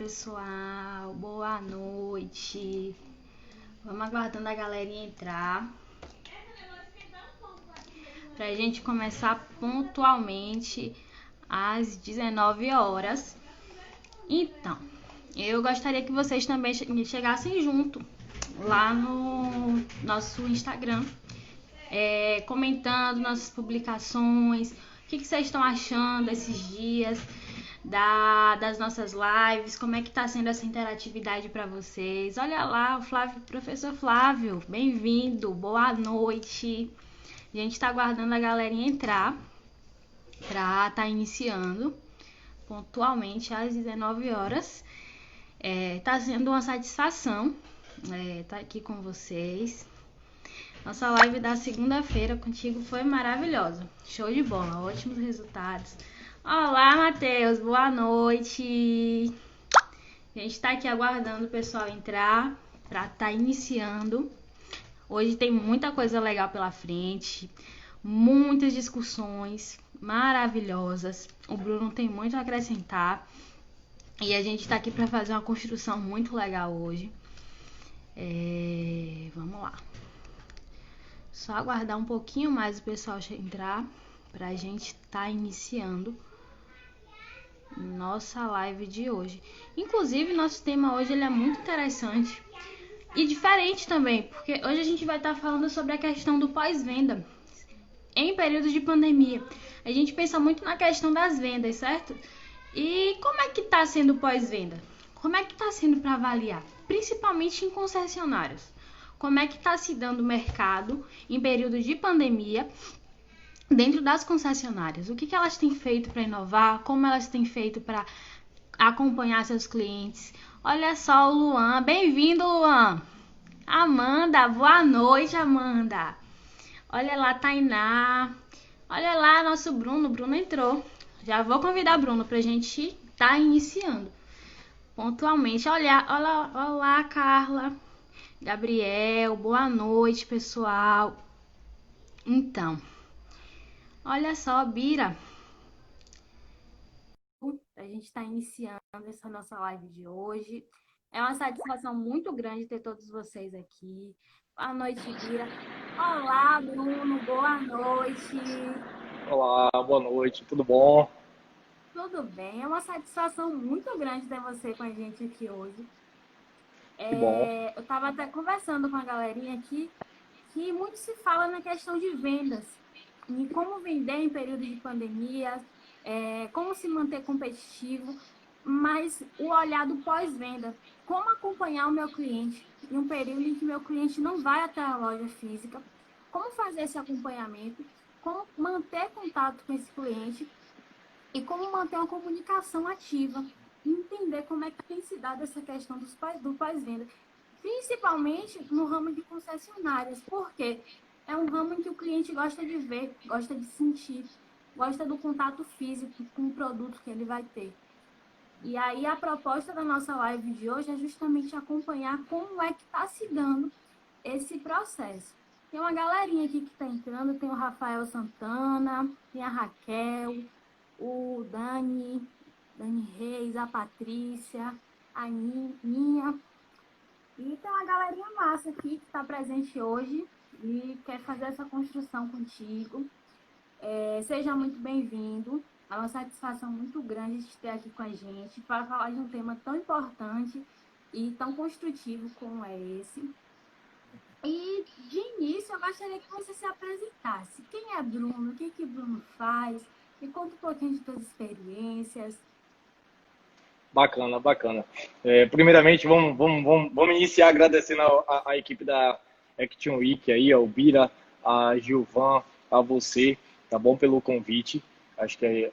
pessoal, boa noite. Vamos aguardando a galerinha entrar pra gente começar pontualmente às 19 horas. Então, eu gostaria que vocês também chegassem junto lá no nosso Instagram, comentando nossas publicações, o que vocês estão achando esses dias das nossas lives, como é que tá sendo essa interatividade para vocês. Olha lá, o Flávio, professor Flávio, bem-vindo, boa noite. A gente tá aguardando a galerinha entrar para tá iniciando pontualmente às 19 horas. Tá sendo uma satisfação tá aqui com vocês. Nossa live da segunda-feira contigo foi maravilhosa. Show de bola, ótimos resultados. Olá, Matheus, boa noite. A gente tá aqui aguardando o pessoal entrar pra tá iniciando. Hoje tem muita coisa legal pela frente, muitas discussões maravilhosas. O Bruno tem muito a acrescentar e a gente tá aqui pra fazer uma construção muito legal hoje. Vamos lá. Só aguardar um pouquinho mais o pessoal entrar pra gente tá iniciando nossa live de hoje. Inclusive, nosso tema hoje ele é muito interessante e diferente também, porque hoje a gente vai estar falando sobre a questão do pós-venda em período de pandemia. A gente pensa muito na questão das vendas, certo? E como é que está sendo o pós-venda? Como é que está sendo para avaliar? Principalmente em concessionários. Como é que está se dando o mercado em período de pandemia dentro das concessionárias? O que elas têm feito para inovar? Como elas têm feito para acompanhar seus clientes? Olha só o Luan. Bem-vindo, Luan. Amanda, boa noite, Amanda. Olha lá, Tainá. Olha lá, nosso Bruno. Bruno entrou. Já vou convidar Bruno pra gente tá iniciando pontualmente. Olá, Carla. Gabriel, boa noite, pessoal. Então, olha só, Bira. A gente está iniciando essa nossa live de hoje. É uma satisfação muito grande ter todos vocês aqui. Boa noite, Bira. Olá, Bruno. Boa noite. Olá, boa noite. Tudo bom? Tudo bem? É uma satisfação muito grande ter você com a gente aqui hoje. Que bom. Eu estava até conversando com a galerinha aqui que muito se fala na questão de vendas, em como vender em período de pandemia, como se manter competitivo, mas o olhar do pós-venda, como acompanhar o meu cliente em um período em que meu cliente não vai até a loja física, como fazer esse acompanhamento, como manter contato com esse cliente e como manter uma comunicação ativa, entender como é que tem se dado essa questão do pós-venda, principalmente no ramo de concessionárias, porque é um ramo em que o cliente gosta de ver, gosta de sentir, gosta do contato físico com o produto que ele vai ter. E aí a proposta da nossa live de hoje é justamente acompanhar como é que está se dando esse processo. Tem uma galerinha aqui que está entrando, tem o Rafael Santana, tem a Raquel, o Dani Reis, a Patrícia, a Ninha. E tem uma galerinha massa aqui que está presente hoje e quer fazer essa construção contigo. Seja muito bem-vindo. É uma satisfação muito grande de ter aqui com a gente para falar de um tema tão importante e tão construtivo como é esse. E, de início, eu gostaria que você se apresentasse. Quem é Bruno? O que Bruno faz? Me conta um pouquinho de suas experiências. Bacana, bacana. Primeiramente, vamos iniciar agradecendo a equipe da Action Week aí, ao Bira, a Gilvan, a você, tá bom, pelo convite.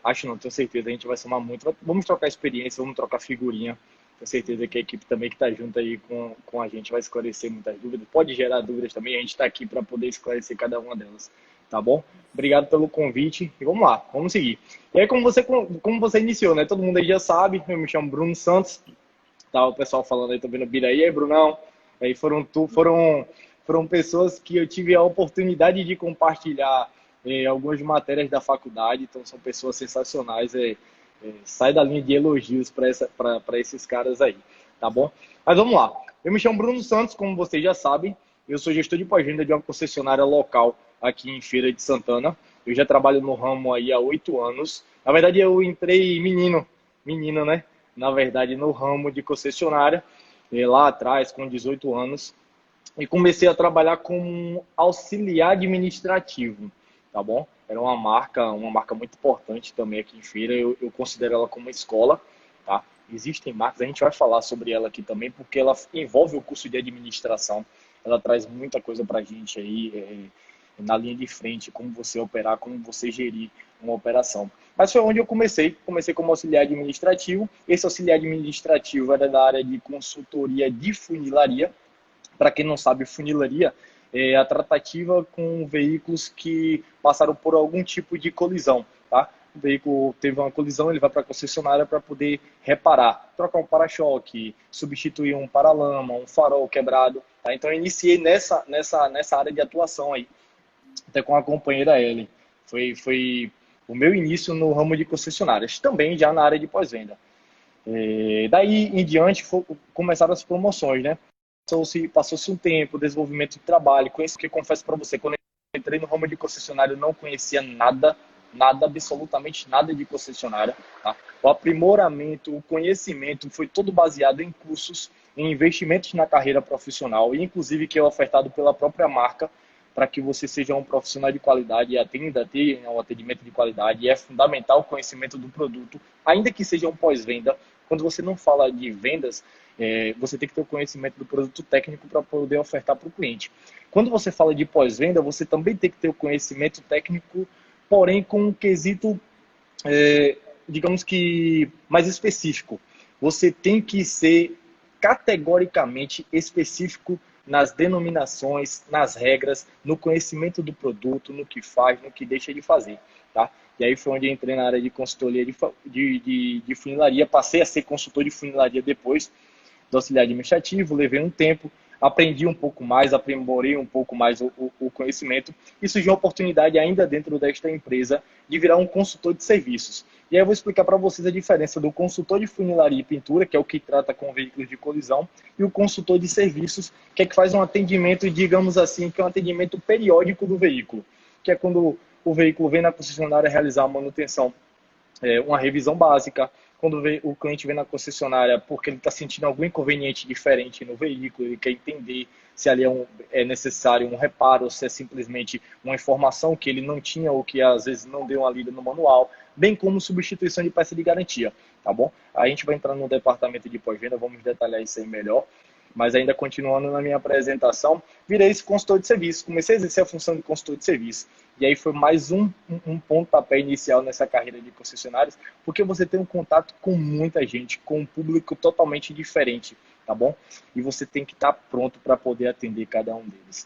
Acho não, tenho certeza, a gente vai somar muito. Vamos trocar experiência, vamos trocar figurinha. Tenho certeza que a equipe também que está junto aí com a gente vai esclarecer muitas dúvidas. Pode gerar dúvidas também, a gente está aqui para poder esclarecer cada uma delas, tá bom? Obrigado pelo convite e vamos lá, vamos seguir. E aí, como você iniciou, né? Todo mundo aí já sabe, eu me chamo Bruno Santos, tá? O pessoal falando aí, tô vendo o Bira aí, Brunão. Aí foram pessoas que eu tive a oportunidade de compartilhar algumas matérias da faculdade, então são pessoas sensacionais. Sai da linha de elogios para esses caras aí, tá bom? Mas vamos lá. Eu me chamo Bruno Santos, como vocês já sabem. Eu sou gestor de pós-venda de uma concessionária local aqui em Feira de Santana. Eu já trabalho no ramo aí há 8 anos. Na verdade, eu entrei menino, né? Na verdade, no ramo de concessionária, lá atrás, com 18 anos. E comecei a trabalhar como auxiliar administrativo, tá bom? Era uma marca muito importante também aqui em Feira. Eu considero ela como uma escola, tá? Existem marcas, a gente vai falar sobre ela aqui também, porque ela envolve o curso de administração. Ela traz muita coisa para a gente aí, na linha de frente, como você operar, como você gerir uma operação. Mas foi onde eu comecei como auxiliar administrativo. Esse auxiliar administrativo era da área de consultoria de funilaria. Para quem não sabe, funilaria é a tratativa com veículos que passaram por algum tipo de colisão, tá? O veículo teve uma colisão, ele vai para a concessionária para poder reparar, trocar um para-choque, substituir um paralama, um farol quebrado, tá? Então eu iniciei nessa área de atuação aí, até com a companheira Ellen. Foi o meu início no ramo de concessionárias, também já na área de pós-venda. Daí em diante começaram as promoções, né? Passou-se um tempo, desenvolvimento de trabalho, conheço, que confesso para você, quando eu entrei no ramo de concessionário, eu não conhecia nada, absolutamente nada de concessionária. Tá? O aprimoramento, o conhecimento foi todo baseado em cursos, em investimentos na carreira profissional, e inclusive que é ofertado pela própria marca, para que você seja um profissional de qualidade e tenha um atendimento de qualidade. E é fundamental o conhecimento do produto, ainda que seja um pós-venda. Quando você não fala de vendas, você tem que ter o conhecimento do produto técnico para poder ofertar para o cliente. Quando você fala de pós-venda, você também tem que ter o conhecimento técnico, porém com um quesito, digamos que mais específico. Você tem que ser categoricamente específico nas denominações, nas regras, no conhecimento do produto, no que faz, no que deixa de fazer, tá? E aí foi onde eu entrei na área de consultoria de funilaria, passei a ser consultor de funilaria depois do auxiliar administrativo, levei um tempo, aprendi um pouco mais, aprimorei um pouco mais o conhecimento e surgiu a oportunidade ainda dentro desta empresa de virar um consultor de serviços. E aí eu vou explicar para vocês a diferença do consultor de funilaria e pintura, que é o que trata com veículos de colisão, e o consultor de serviços, que é que faz um atendimento, digamos assim, que é um atendimento periódico do veículo, que é quando o veículo vem na concessionária realizar a manutenção, uma revisão básica, quando o cliente vem na concessionária porque ele está sentindo algum inconveniente diferente no veículo, ele quer entender se ali é necessário um reparo, ou se é simplesmente uma informação que ele não tinha ou que às vezes não deu uma lida no manual, bem como substituição de peça de garantia, tá bom? A gente vai entrar no departamento de pós-venda, vamos detalhar isso aí melhor. Mas ainda continuando na minha apresentação, virei esse consultor de serviço, comecei a exercer a função de consultor de serviço. E aí foi mais um pontapé inicial nessa carreira de concessionários, porque você tem um contato com muita gente, com um público totalmente diferente, tá bom? E você tem que estar pronto para poder atender cada um deles.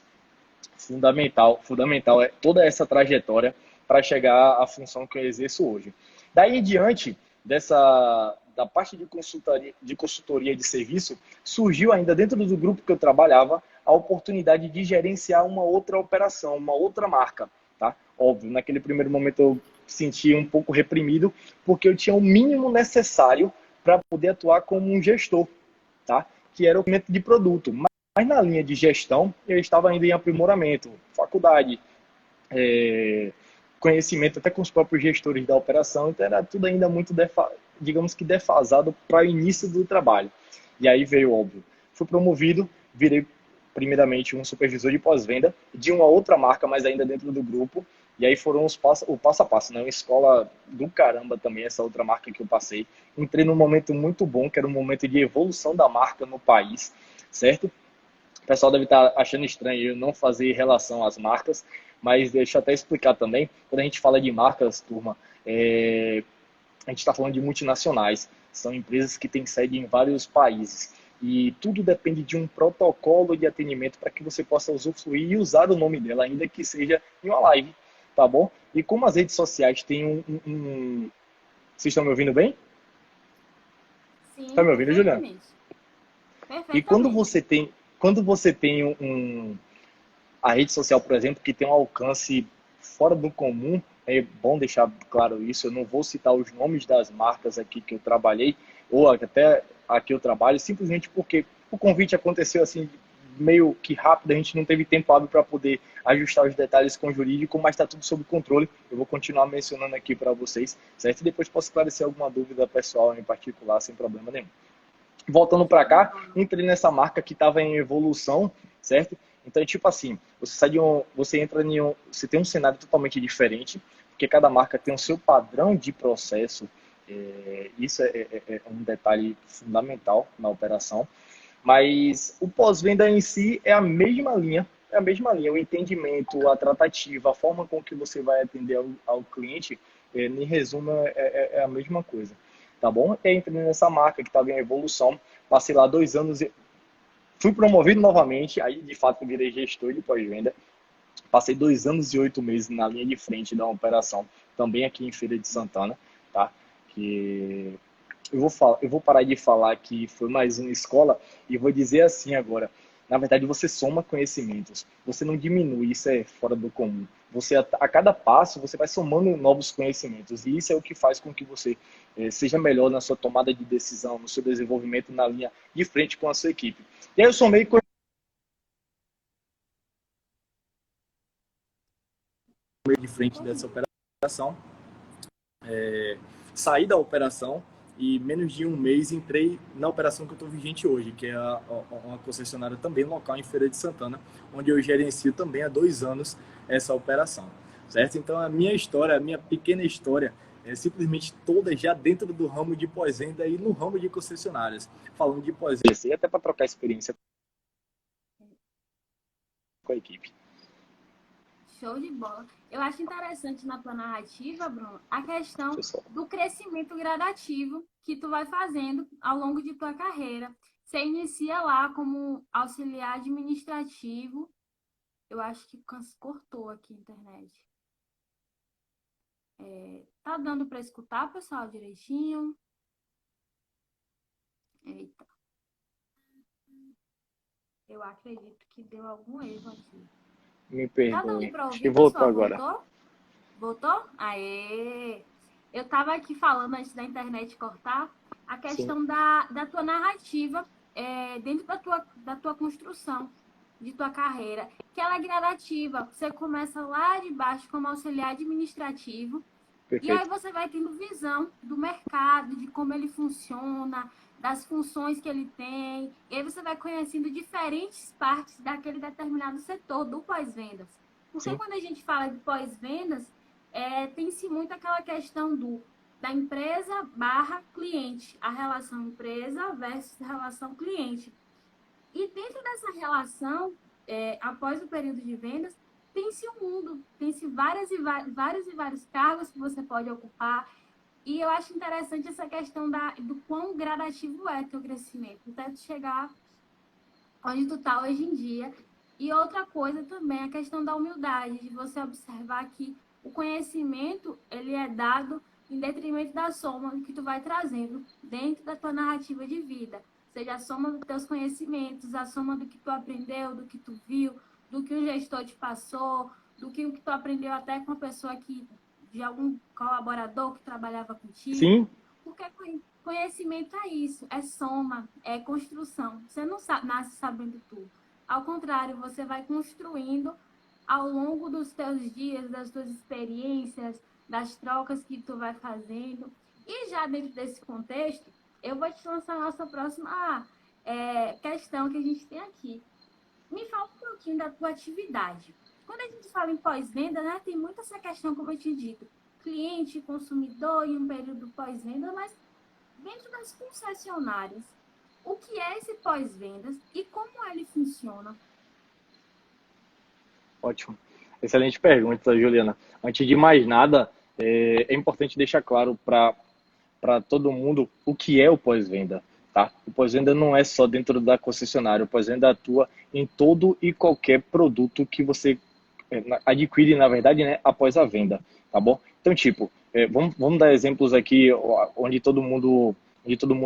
Fundamental é toda essa trajetória para chegar à função que eu exerço hoje. Daí em diante, da parte de consultoria de serviço, surgiu ainda dentro do grupo que eu trabalhava a oportunidade de gerenciar uma outra operação, uma outra marca. Tá? Óbvio, naquele primeiro momento eu senti um pouco reprimido, porque eu tinha o mínimo necessário para poder atuar como um gestor, tá? Que era o conhecimento de produto. Mas na linha de gestão, eu estava ainda em aprimoramento, faculdade, conhecimento até com os próprios gestores da operação, então era tudo ainda muito, digamos que defasado para o início do trabalho. E aí veio, óbvio, fui promovido, virei primeiramente um supervisor de pós-venda de uma outra marca, mas ainda dentro do grupo, e aí foram o passo a passo, né? Uma escola do caramba também, essa outra marca que eu passei. Entrei num momento muito bom, que era um momento de evolução da marca no país, certo? O pessoal deve estar achando estranho eu não fazer relação às marcas, mas deixa eu até explicar também. Quando a gente fala de marcas, turma, a gente está falando de multinacionais. São empresas que têm sede em vários países. E tudo depende de um protocolo de atendimento para que você possa usufruir e usar o nome dela, ainda que seja em uma live, tá bom? E como as redes sociais têm Vocês estão me ouvindo bem? Sim, Está me ouvindo, Juliana? E quando você tem a rede social, por exemplo, que tem um alcance fora do comum, É bom deixar claro isso, eu não vou citar os nomes das marcas aqui que eu trabalhei, ou até aqui eu trabalho, simplesmente porque o convite aconteceu assim, meio que rápido, a gente não teve tempo hábil para poder ajustar os detalhes com o jurídico, mas está tudo sob controle. Eu vou continuar mencionando aqui para vocês, certo? E depois posso esclarecer alguma dúvida pessoal em particular, sem problema nenhum. Voltando para cá, entrei nessa marca que estava em evolução, certo? Então, tipo assim, você sai de você entra em você tem um cenário totalmente diferente, porque cada marca tem o seu padrão de processo. Isso é um detalhe fundamental na operação. Mas o pós-venda em si é a mesma linha, o entendimento, a tratativa, a forma com que você vai atender ao cliente, em resumo, é a mesma coisa, tá bom? Eu entrei nessa marca que estava em evolução, passei lá 2 anos, fui promovido novamente, aí de fato virei gestor de pós-venda, passei 2 anos e 8 meses na linha de frente da operação, também aqui em Feira de Santana, tá? Que eu vou parar de falar que foi mais uma escola e vou dizer assim agora. Na verdade, você soma conhecimentos. Você não diminui, isso é fora do comum. Você, a cada passo, você vai somando novos conhecimentos. E isso é o que faz com que você seja melhor na sua tomada de decisão, no seu desenvolvimento na linha de frente com a sua equipe. E aí eu somei de frente dessa operação, saí da operação e menos de um mês entrei na operação que eu estou vigente hoje, que é uma concessionária também local em Feira de Santana, onde eu gerencio também há 2 anos essa operação, certo? Então a minha história, a minha pequena história, é simplesmente toda já dentro do ramo de pós-venda e no ramo de concessionárias, falando de pós-venda e até para trocar experiência com a equipe. Show de bola. Eu acho interessante na tua narrativa, Bruno, a questão do crescimento gradativo que tu vai fazendo ao longo de tua carreira. Você inicia lá como auxiliar administrativo. Eu acho que cortou aqui a internet. Tá dando para escutar, pessoal, direitinho? Eita. Eu acredito que deu algum erro aqui. Me Tá dando perdoe. para Acho que ouvir, voltou pessoal? agora. Voltou? Voltou? Aê! Eu estava aqui falando antes da internet cortar a questão da tua narrativa dentro da tua construção, de tua carreira, que ela é gradativa. Você começa lá de baixo como auxiliar administrativo. Perfeito. E aí você vai tendo visão do mercado, de como ele funciona, das funções que ele tem. E aí você vai conhecendo diferentes partes daquele determinado setor do pós-vendas. Porque quando a gente fala de pós-vendas, tem-se muito aquela questão da empresa barra cliente, a relação empresa versus relação cliente. E dentro dessa relação, após o período de vendas, tem-se um mundo, tem-se vários e vários cargos que você pode ocupar. E eu acho interessante essa questão do quão gradativo é teu crescimento, até tu chegar onde tu tá hoje em dia. E outra coisa também, a questão da humildade, de você observar que o conhecimento, ele é dado em detrimento da soma que tu vai trazendo dentro da tua narrativa de vida. Seja a soma dos teus conhecimentos, a soma do que tu aprendeu, do que tu viu, do que o gestor te passou, do que tu aprendeu até com a pessoa de algum colaborador que trabalhava contigo. Sim. Porque conhecimento é isso, é soma, é construção. Você não nasce sabendo tudo. Ao contrário, você vai construindo ao longo dos teus dias, das tuas experiências, das trocas que tu vai fazendo. E já dentro desse contexto, eu vou te lançar a nossa próxima questão que a gente tem aqui. Me fala um pouquinho da tua atividade. Quando a gente fala em pós-venda, né, tem muito essa questão, como eu te dito, cliente, consumidor e um período pós-venda, mas dentro das concessionárias, o que é esse pós-vendas e como ele funciona? Ótimo. Excelente pergunta, Juliana. Antes de mais nada, é importante deixar claro para todo mundo o que é o pós-venda. Tá? O pós-venda não é só dentro da concessionária, o pós-venda atua em todo e qualquer produto que você adquire, na verdade, né, após a venda. Tá bom? Então, tipo, vamos dar exemplos aqui onde todo mundo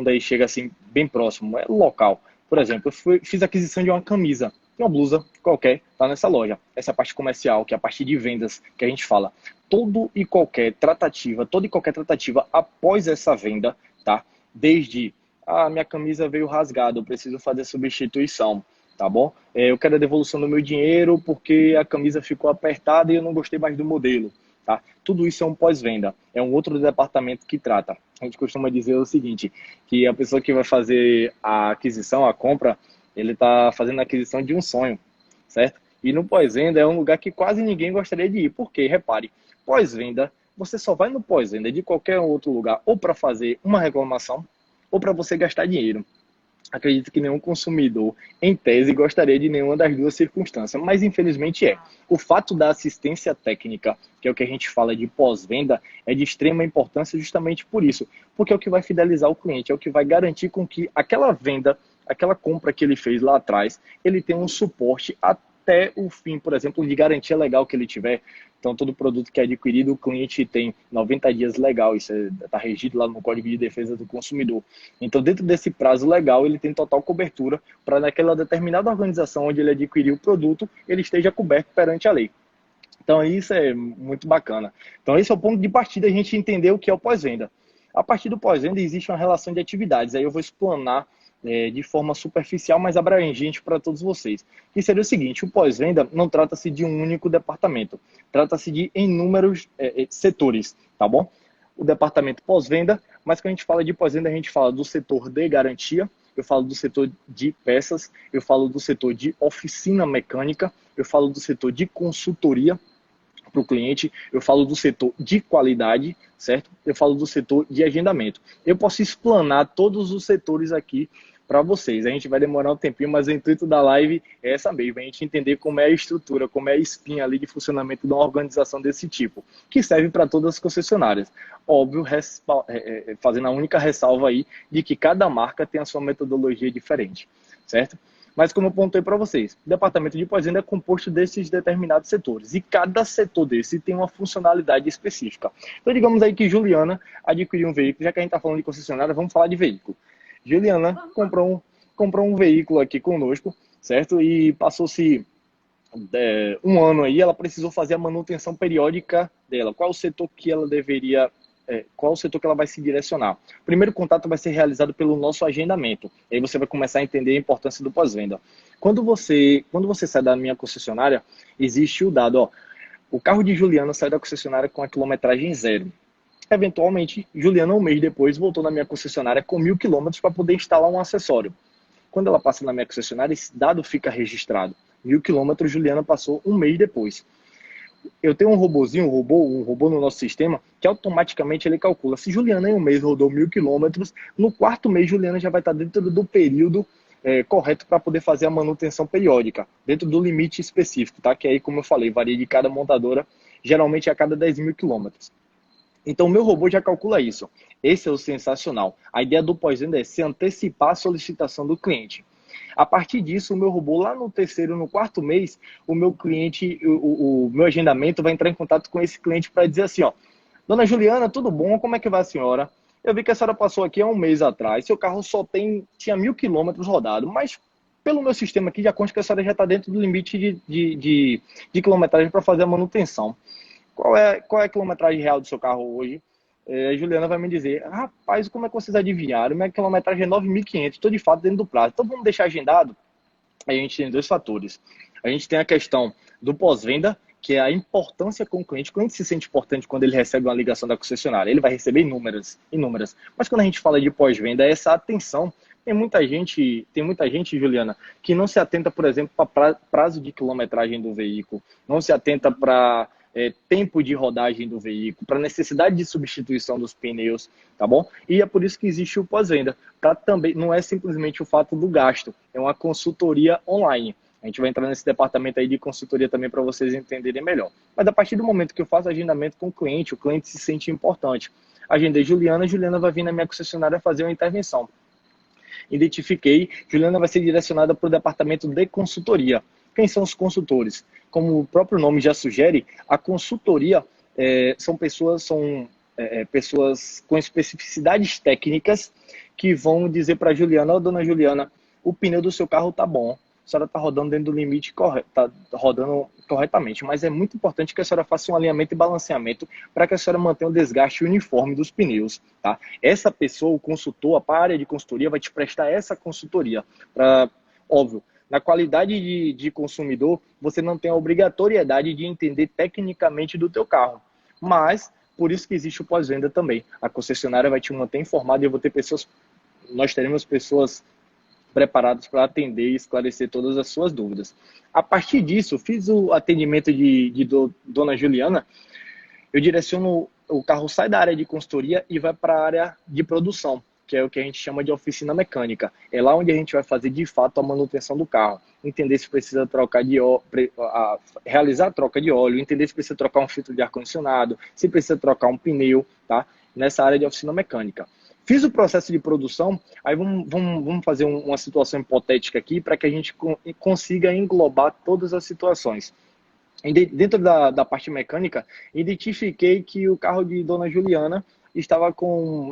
aí chega assim bem próximo, é local. Por exemplo, fiz aquisição de uma camisa, uma blusa qualquer tá nessa loja. Essa é a parte comercial, que é a parte de vendas que a gente fala. Toda e qualquer tratativa após essa venda, tá? Desde, minha camisa veio rasgada, eu preciso fazer substituição, tá bom? Eu quero a devolução do meu dinheiro porque a camisa ficou apertada e eu não gostei mais do modelo, tá? Tudo isso é um pós-venda, é um outro departamento que trata. A gente costuma dizer o seguinte, que a pessoa que vai fazer a aquisição, a compra, ele está fazendo a aquisição de um sonho, certo? E no pós-venda é um lugar que quase ninguém gostaria de ir, porque, repare, pós-venda, você só vai no pós-venda de qualquer outro lugar ou para fazer uma reclamação ou para você gastar dinheiro. Acredito que nenhum consumidor, em tese, gostaria de nenhuma das duas circunstâncias, mas infelizmente é. O fato da assistência técnica, que é o que a gente fala de pós-venda, é de extrema importância justamente por isso, porque é o que vai fidelizar o cliente, é o que vai garantir com que aquela venda, aquela compra que ele fez lá atrás, ele tenha um suporte até o fim, por exemplo, de garantia legal que ele tiver. Então, todo produto que é adquirido, o cliente tem 90 dias legal, isso está regido lá no Código de Defesa do Consumidor. Então, dentro desse prazo legal, ele tem total cobertura para naquela determinada organização onde ele adquiriu o produto, ele esteja coberto perante a lei. Então, isso é muito bacana. Então, esse é o ponto de partida, a gente entender o que é o pós-venda. A partir do pós-venda, existe uma relação de atividades. Aí eu vou explanar de forma superficial, mas abrangente para todos vocês. Que seria o seguinte, o pós-venda não trata-se de um único departamento, trata-se de inúmeros setores, tá bom? O departamento pós-venda, mas quando a gente fala de pós-venda, a gente fala do setor de garantia, eu falo do setor de peças, eu falo do setor de oficina mecânica, eu falo do setor de consultoria para o cliente, eu falo do setor de qualidade, certo? Eu falo do setor de agendamento. Eu posso explanar todos os setores aqui para vocês. A gente vai demorar um tempinho, mas o intuito da live é essa mesmo, a gente entender como é a estrutura, como é a espinha ali de funcionamento de uma organização desse tipo, que serve para todas as concessionárias. Óbvio, fazendo a única ressalva aí de que cada marca tem a sua metodologia diferente, certo? Mas como eu pontei para vocês, o departamento de pós-venda é composto desses determinados setores. E cada setor desse tem uma funcionalidade específica. Então, digamos aí que Juliana adquiriu um veículo. Já que a gente está falando de concessionária, vamos falar de veículo. Juliana comprou um veículo aqui conosco, certo? E passou-se um ano aí, ela precisou fazer a manutenção periódica dela. Qual o setor que ela deveria... qual o setor que ela vai se direcionar. O primeiro contato vai ser realizado pelo nosso agendamento. E aí você vai começar a entender a importância do pós-venda. Quando você sai da minha concessionária, existe o dado, o carro de Juliana sai da concessionária com a quilometragem zero. Eventualmente, Juliana, um mês depois, voltou na minha concessionária com 1.000 quilômetros para poder instalar um acessório. Quando ela passa na minha concessionária, esse dado fica registrado. 1.000 quilômetros, Juliana passou um mês depois. Eu tenho um robô no nosso sistema, que automaticamente ele calcula. Se Juliana em um mês rodou 1.000 quilômetros, no quarto mês Juliana já vai estar dentro do período correto para poder fazer a manutenção periódica, dentro do limite específico, tá? Que aí, como eu falei, varia de cada montadora, geralmente a cada 10.000 quilômetros. Então, o meu robô já calcula isso. Esse é o sensacional. A ideia do pós-venda é se antecipar a solicitação do cliente. A partir disso, o meu robô, lá no terceiro, no quarto mês, o meu cliente, o meu agendamento vai entrar em contato com esse cliente para dizer assim, Dona Juliana, tudo bom? Como é que vai a senhora? Eu vi que a senhora passou aqui há um mês atrás, seu carro tinha 1.000 quilômetros rodado, mas pelo meu sistema aqui já consta que a senhora já está dentro do limite de quilometragem para fazer a manutenção. Qual é a quilometragem real do seu carro hoje? A Juliana vai me dizer, rapaz, como é que vocês adivinharam? Minha quilometragem é 9.500, estou de fato dentro do prazo. Então vamos deixar agendado? Aí a gente tem dois fatores. A gente tem a questão do pós-venda, que é a importância com o cliente. O cliente se sente importante quando ele recebe uma ligação da concessionária. Ele vai receber inúmeras. Mas quando a gente fala de pós-venda, é essa atenção. Tem muita gente, Juliana, que não se atenta, por exemplo, para prazo de quilometragem do veículo, não se atenta para tempo de rodagem do veículo, para necessidade de substituição dos pneus, tá bom? E é por isso que existe o pós-venda. Também não é simplesmente o fato do gasto, é uma consultoria online. A gente vai entrar nesse departamento aí de consultoria também para vocês entenderem melhor. Mas a partir do momento que eu faço agendamento com o cliente se sente importante. Agendei Juliana vai vir na minha concessionária fazer uma intervenção. Identifiquei, Juliana vai ser direcionada para o departamento de consultoria. Quem são os consultores? Como o próprio nome já sugere, a consultoria são pessoas com especificidades técnicas que vão dizer para a Juliana, dona Juliana, o pneu do seu carro tá bom, a senhora está rodando dentro do limite correto, está rodando corretamente, mas é muito importante que a senhora faça um alinhamento e balanceamento para que a senhora mantenha o desgaste uniforme dos pneus, tá? Essa pessoa, o consultor, a área de consultoria vai te prestar essa consultoria, óbvio, na qualidade de consumidor, você não tem a obrigatoriedade de entender tecnicamente do teu carro, mas por isso que existe o pós-venda também. A concessionária vai te manter informado e nós teremos pessoas preparadas para atender e esclarecer todas as suas dúvidas. A partir disso, fiz o atendimento de Dona Juliana, eu direciono, o carro sai da área de consultoria e vai para a área de produção, que é o que a gente chama de oficina mecânica. É lá onde a gente vai fazer de fato a manutenção do carro, entender se precisa trocar de óleo, realizar a troca de óleo, entender se precisa trocar um filtro de ar-condicionado, se precisa trocar um pneu, tá? Nessa área de oficina mecânica. Fiz o processo de produção, aí vamos fazer uma situação hipotética aqui para que a gente consiga englobar todas as situações. Dentro da parte mecânica, identifiquei que o carro de Dona Juliana estava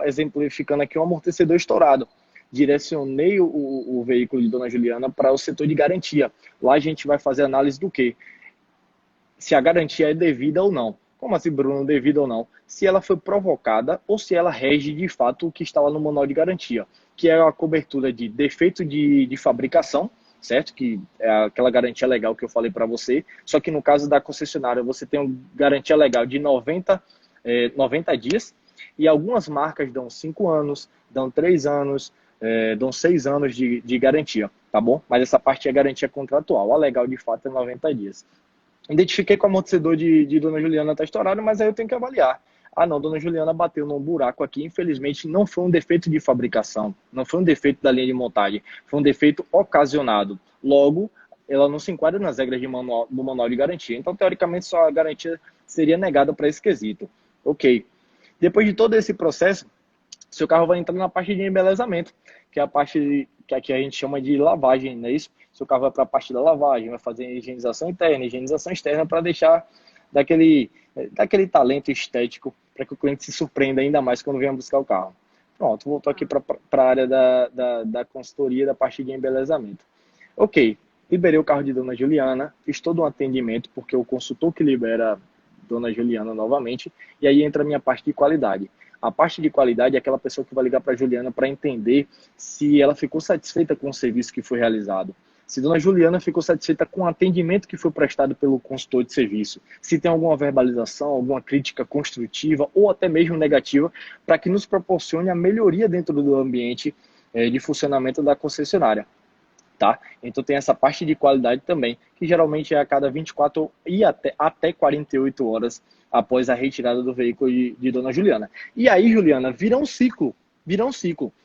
exemplificando aqui, um amortecedor estourado. Direcionei o veículo de Dona Juliana para o setor de garantia. Lá a gente vai fazer análise do quê? Se a garantia é devida ou não. Como assim, Bruno, devida ou não? Se ela foi provocada ou se ela rege de fato o que está lá no manual de garantia, que é a cobertura de defeito de fabricação, certo? Que é aquela garantia legal que eu falei para você, só que no caso da concessionária você tem uma garantia legal de 90 dias, e algumas marcas dão 5 anos, dão 3 anos, dão 6 anos de garantia, tá bom? Mas essa parte é garantia contratual, a legal de fato é 90 dias. Identifiquei que o amortecedor de Dona Juliana está estourado, mas aí eu tenho que avaliar. Ah, não, Dona Juliana bateu num buraco aqui, infelizmente não foi um defeito de fabricação, não foi um defeito da linha de montagem, foi um defeito ocasionado. Logo, ela não se enquadra nas regras do manual de garantia. Então, teoricamente, só a garantia seria negada para esse quesito. Ok. Depois de todo esse processo, seu carro vai entrar na parte de embelezamento, que é a parte que aqui a gente chama de lavagem, não é isso? Seu carro vai para a parte da lavagem, vai fazer higienização interna, higienização externa, para deixar daquele talento estético, para que o cliente se surpreenda ainda mais quando venha buscar o carro. Pronto, voltou aqui para a área da consultoria, da parte de embelezamento. Ok, liberei o carro de Dona Juliana, fiz todo um atendimento, porque o consultor que libera Dona Juliana novamente, e aí entra a minha parte de qualidade. A parte de qualidade é aquela pessoa que vai ligar para a Juliana para entender se ela ficou satisfeita com o serviço que foi realizado. Se Dona Juliana ficou satisfeita com o atendimento que foi prestado pelo consultor de serviço. Se tem alguma verbalização, alguma crítica construtiva ou até mesmo negativa, para que nos proporcione a melhoria dentro do ambiente de funcionamento da concessionária. Tá? Então tem essa parte de qualidade também, que geralmente é a cada 24 e até 48 horas após a retirada do veículo de Dona Juliana. E aí, Juliana, vira um ciclo.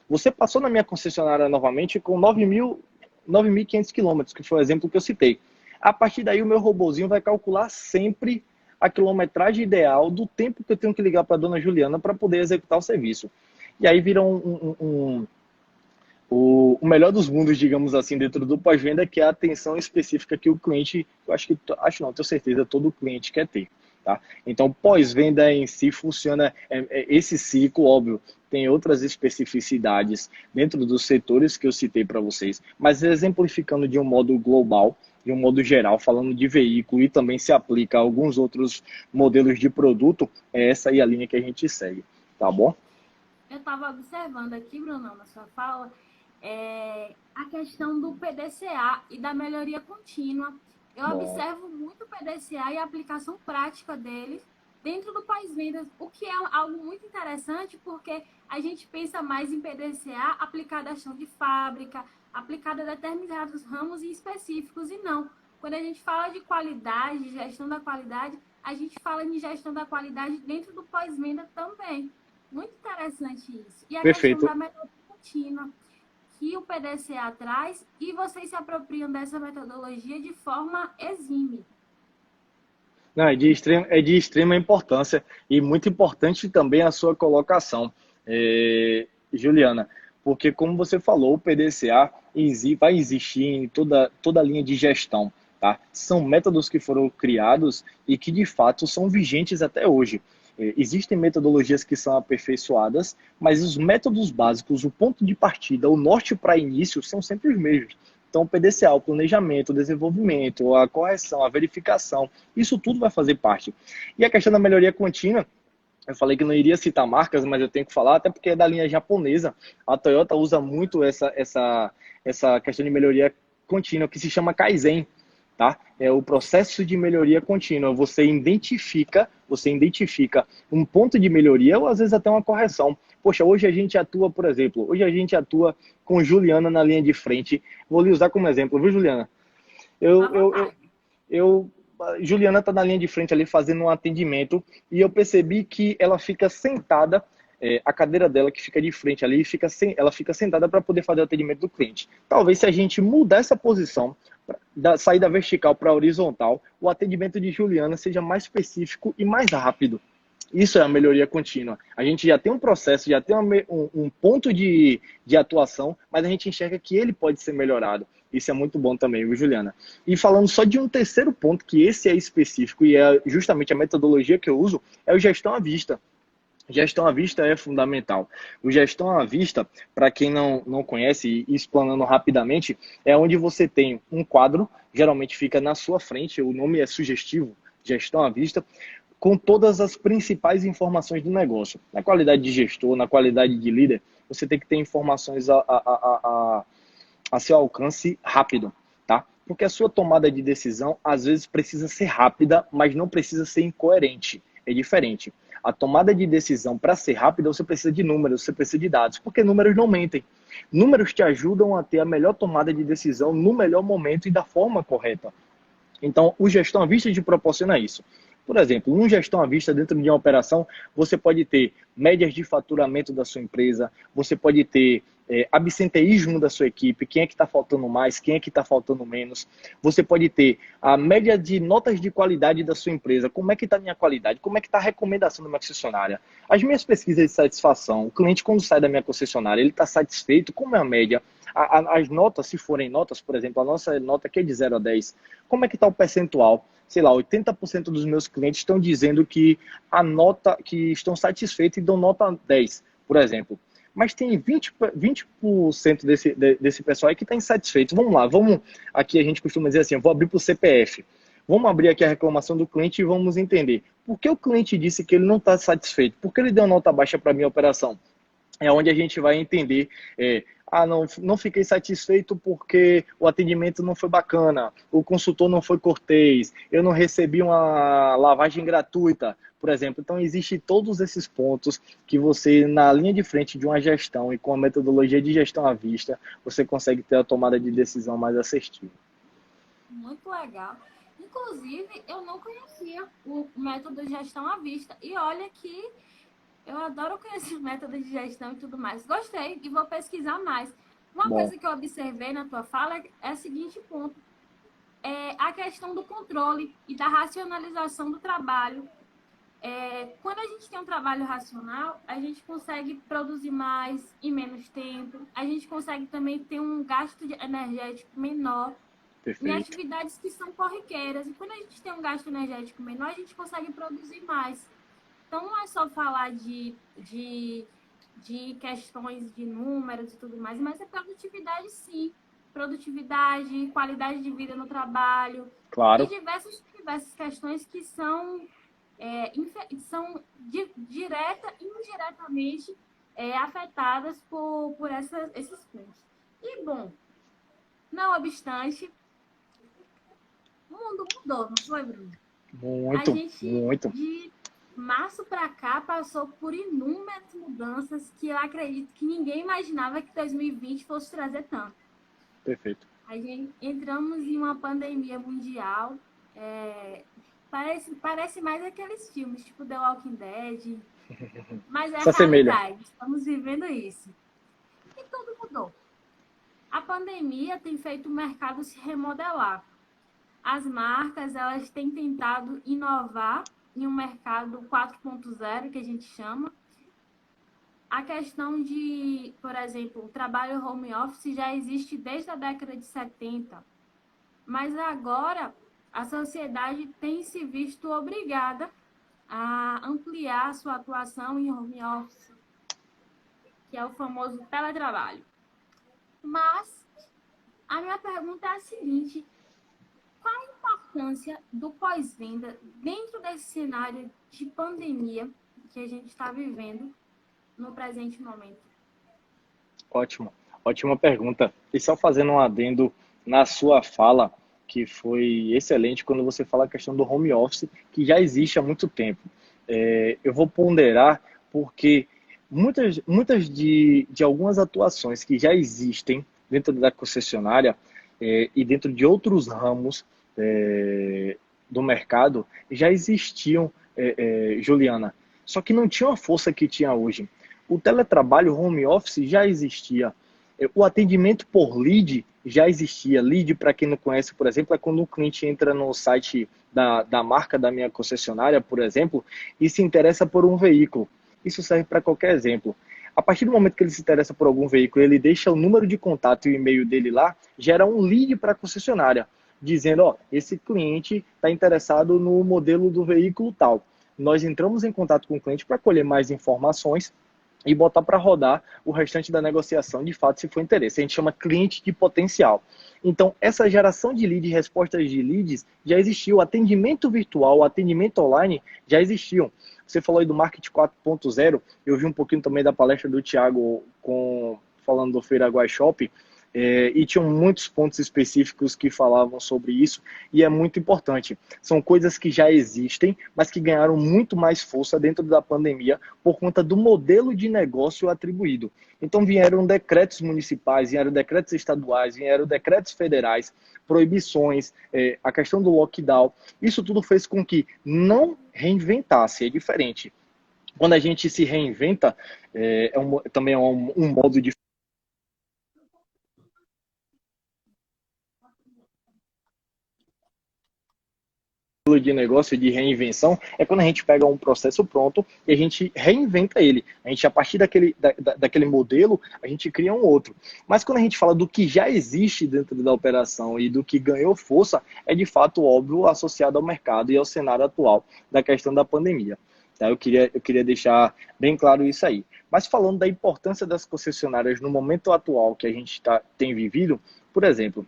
Você passou na minha concessionária novamente com 9.500 quilômetros, que foi o exemplo que eu citei. A partir daí, o meu robozinho vai calcular sempre a quilometragem ideal do tempo que eu tenho que ligar para Dona Juliana para poder executar o serviço. E aí vira o melhor dos mundos, digamos assim, dentro do pós-venda, que é a atenção específica que o cliente, tenho certeza, todo cliente quer ter. Tá? Então, pós-venda em si funciona, esse ciclo, óbvio, tem outras especificidades dentro dos setores que eu citei para vocês, mas exemplificando de um modo global, de um modo geral, falando de veículo e também se aplica a alguns outros modelos de produto, é essa aí a linha que a gente segue, tá bom? Eu estava observando aqui, Brunão, na sua fala, a questão do PDCA e da melhoria contínua. Eu observo muito o PDCA e a aplicação prática deles dentro do pós-vendas, o que é algo muito interessante, porque a gente pensa mais em PDCA aplicado à chão de fábrica, aplicado a determinados ramos específicos, e não. Quando a gente fala de qualidade, gestão da qualidade, a gente fala em gestão da qualidade dentro do pós-venda também. Muito interessante isso. E a Perfeito. questão da melhoria contínua que o PDCA traz, e vocês se apropriam dessa metodologia de forma exímia. Não, é de extrema importância e muito importante também a sua colocação, Juliana, porque como você falou, o PDCA vai existir em toda a linha de gestão. Tá? São métodos que foram criados e que de fato são vigentes até hoje. Existem metodologias que são aperfeiçoadas, mas os métodos básicos, o ponto de partida, o norte para início, são sempre os mesmos. Então, o PDCA, o planejamento, o desenvolvimento, a correção, a verificação, isso tudo vai fazer parte. E a questão da melhoria contínua, eu falei que não iria citar marcas, mas eu tenho que falar, até porque é da linha japonesa. A Toyota usa muito essa questão de melhoria contínua, que se chama Kaizen, tá? É o processo de melhoria contínua. Você identifica um ponto de melhoria ou às vezes até uma correção. Poxa, hoje a gente atua, por exemplo, hoje a gente atua com Juliana na linha de frente. Vou lhe usar como exemplo, viu, Juliana? À Eu, eu, eu, vontade. eu Juliana está na linha de frente ali fazendo um atendimento e eu percebi que ela fica sentada, a cadeira dela que fica de frente ali, ela fica sentada para poder fazer o atendimento do cliente. Talvez se a gente mudar essa posição, sair da vertical para a horizontal, o atendimento de Juliana seja mais específico e mais rápido. Isso é a melhoria contínua. A gente já tem um processo, já tem um ponto de atuação, mas a gente enxerga que ele pode ser melhorado. Isso é muito bom também, viu, Juliana? E falando só de um terceiro ponto, que esse é específico e é justamente a metodologia que eu uso, é o gestão à vista. Gestão à vista é fundamental. O gestão à vista, para quem não conhece, e explanando rapidamente, é onde você tem um quadro, geralmente fica na sua frente, o nome é sugestivo, gestão à vista, com todas as principais informações do negócio. Na qualidade de gestor, na qualidade de líder, você tem que ter informações a seu alcance rápido, tá? Porque a sua tomada de decisão, às vezes, precisa ser rápida, mas não precisa ser incoerente. É diferente. A tomada de decisão, para ser rápida, você precisa de números, você precisa de dados, porque números não mentem. Números te ajudam a ter a melhor tomada de decisão no melhor momento e da forma correta. Então, o gestão à vista te proporciona isso. Por exemplo, um gestão à vista dentro de uma operação, você pode ter médias de faturamento da sua empresa, você pode ter absenteísmo da sua equipe, quem é que está faltando mais, quem é que está faltando menos. Você pode ter a média de notas de qualidade da sua empresa, como é que está a minha qualidade, como é que está a recomendação da minha concessionária. As minhas pesquisas de satisfação, o cliente quando sai da minha concessionária, ele está satisfeito, como é a média? As notas, se forem notas, por exemplo, a nossa nota aqui é de 0 a 10, como é que está o percentual? Sei lá, 80% dos meus clientes estão dizendo que que estão satisfeitos e dão nota 10, por exemplo. Mas tem 20% desse pessoal aí que está insatisfeito. Vamos lá, aqui a gente costuma dizer assim, eu vou abrir para o CPF. Vamos abrir aqui a reclamação do cliente e vamos entender. Por que o cliente disse que ele não está satisfeito? Por que ele deu nota baixa para a minha operação? É onde a gente vai entender, não fiquei satisfeito porque o atendimento não foi bacana, o consultor não foi cortês, eu não recebi uma lavagem gratuita, por exemplo. Então, existem todos esses pontos que você, na linha de frente de uma gestão e com a metodologia de gestão à vista, você consegue ter a tomada de decisão mais assertiva. Muito legal. Inclusive, eu não conhecia o método de gestão à vista. E olha que eu adoro conhecer método de gestão e tudo mais. Gostei e vou pesquisar mais. Uma Bom, coisa que eu observei na tua fala é o seguinte ponto. É a questão do controle e da racionalização do trabalho. Quando a gente tem um trabalho racional, a gente consegue produzir mais em menos tempo. A gente consegue também ter um gasto energético menor em perfeito. atividades que são corriqueiras. E quando a gente tem um gasto energético menor, a gente consegue produzir mais. Então, não é só falar de questões de números e tudo mais, mas é produtividade, sim. Produtividade, qualidade de vida no trabalho e Claro. diversas questões que são direta e indiretamente afetadas por esses pontos. E, bom, não obstante, o mundo mudou, não foi, Bruno? A Muito, gente, muito. de março para cá, passou por inúmeras mudanças que eu acredito que ninguém imaginava que 2020 fosse trazer tanto. Perfeito. A gente entramos em uma pandemia mundial. Parece mais aqueles filmes, tipo The Walking Dead, mas é a Se assemelha. realidade. Estamos vivendo isso. E tudo mudou. A pandemia tem feito o mercado se remodelar. As marcas, elas têm tentado inovar em um mercado 4.0, que a gente chama. A questão de, por exemplo, o trabalho home office já existe desde a década de 70, mas agora a sociedade tem se visto obrigada a ampliar a sua atuação em home office, que é o famoso teletrabalho. Mas A minha pergunta é a seguinte: qual a importância do pós-venda dentro desse cenário de pandemia que a gente está vivendo no presente momento? Ótimo, ótima pergunta. E só fazendo um adendo na sua fala, que foi excelente quando você fala a questão do home office, que já existe há muito tempo. Eu vou ponderar porque muitas de algumas atuações que já existem dentro da concessionária e dentro de outros ramos do mercado já existiam, Juliana, só que não tinha a força que tinha hoje. O teletrabalho, o home office já existia. O atendimento por lead já existia. Lead, para quem não conhece, por exemplo, é quando o cliente entra no site da marca da minha concessionária, por exemplo, e se interessa por um veículo. Isso serve para qualquer exemplo. A partir do momento que ele se interessa por algum veículo, ele deixa o número de contato e o e-mail dele lá, gera um lead para a concessionária, dizendo, ó, esse cliente está interessado no modelo do veículo tal. Nós entramos em contato com o cliente para colher mais informações e botar para rodar o restante da negociação, de fato, se for interesse. A gente chama cliente de potencial. Então, essa geração de leads, respostas de leads, já existiu. O atendimento virtual, o atendimento online já existiam. Você falou aí do Marketing 4.0, eu vi um pouquinho também da palestra do Thiago falando do Feira Guai Shop, e tinham muitos pontos específicos que falavam sobre isso, e é muito importante. São coisas que já existem, mas que ganharam muito mais força dentro da pandemia por conta do modelo de negócio atribuído. Então vieram decretos municipais, vieram decretos estaduais, vieram decretos federais, proibições, a questão do lockdown. Isso tudo fez com que não reinventasse, é diferente. Quando a gente se reinventa, também é um modo de de negócio, de reinvenção, é quando a gente pega um processo pronto e a gente reinventa ele. A gente, a partir daquele modelo, a gente cria um outro. Mas quando a gente fala do que já existe dentro da operação e do que ganhou força, é de fato óbvio associado ao mercado e ao cenário atual da questão da pandemia. Tá? Eu queria deixar bem claro isso aí. Mas falando da importância das concessionárias no momento atual que a gente tem vivido, por exemplo,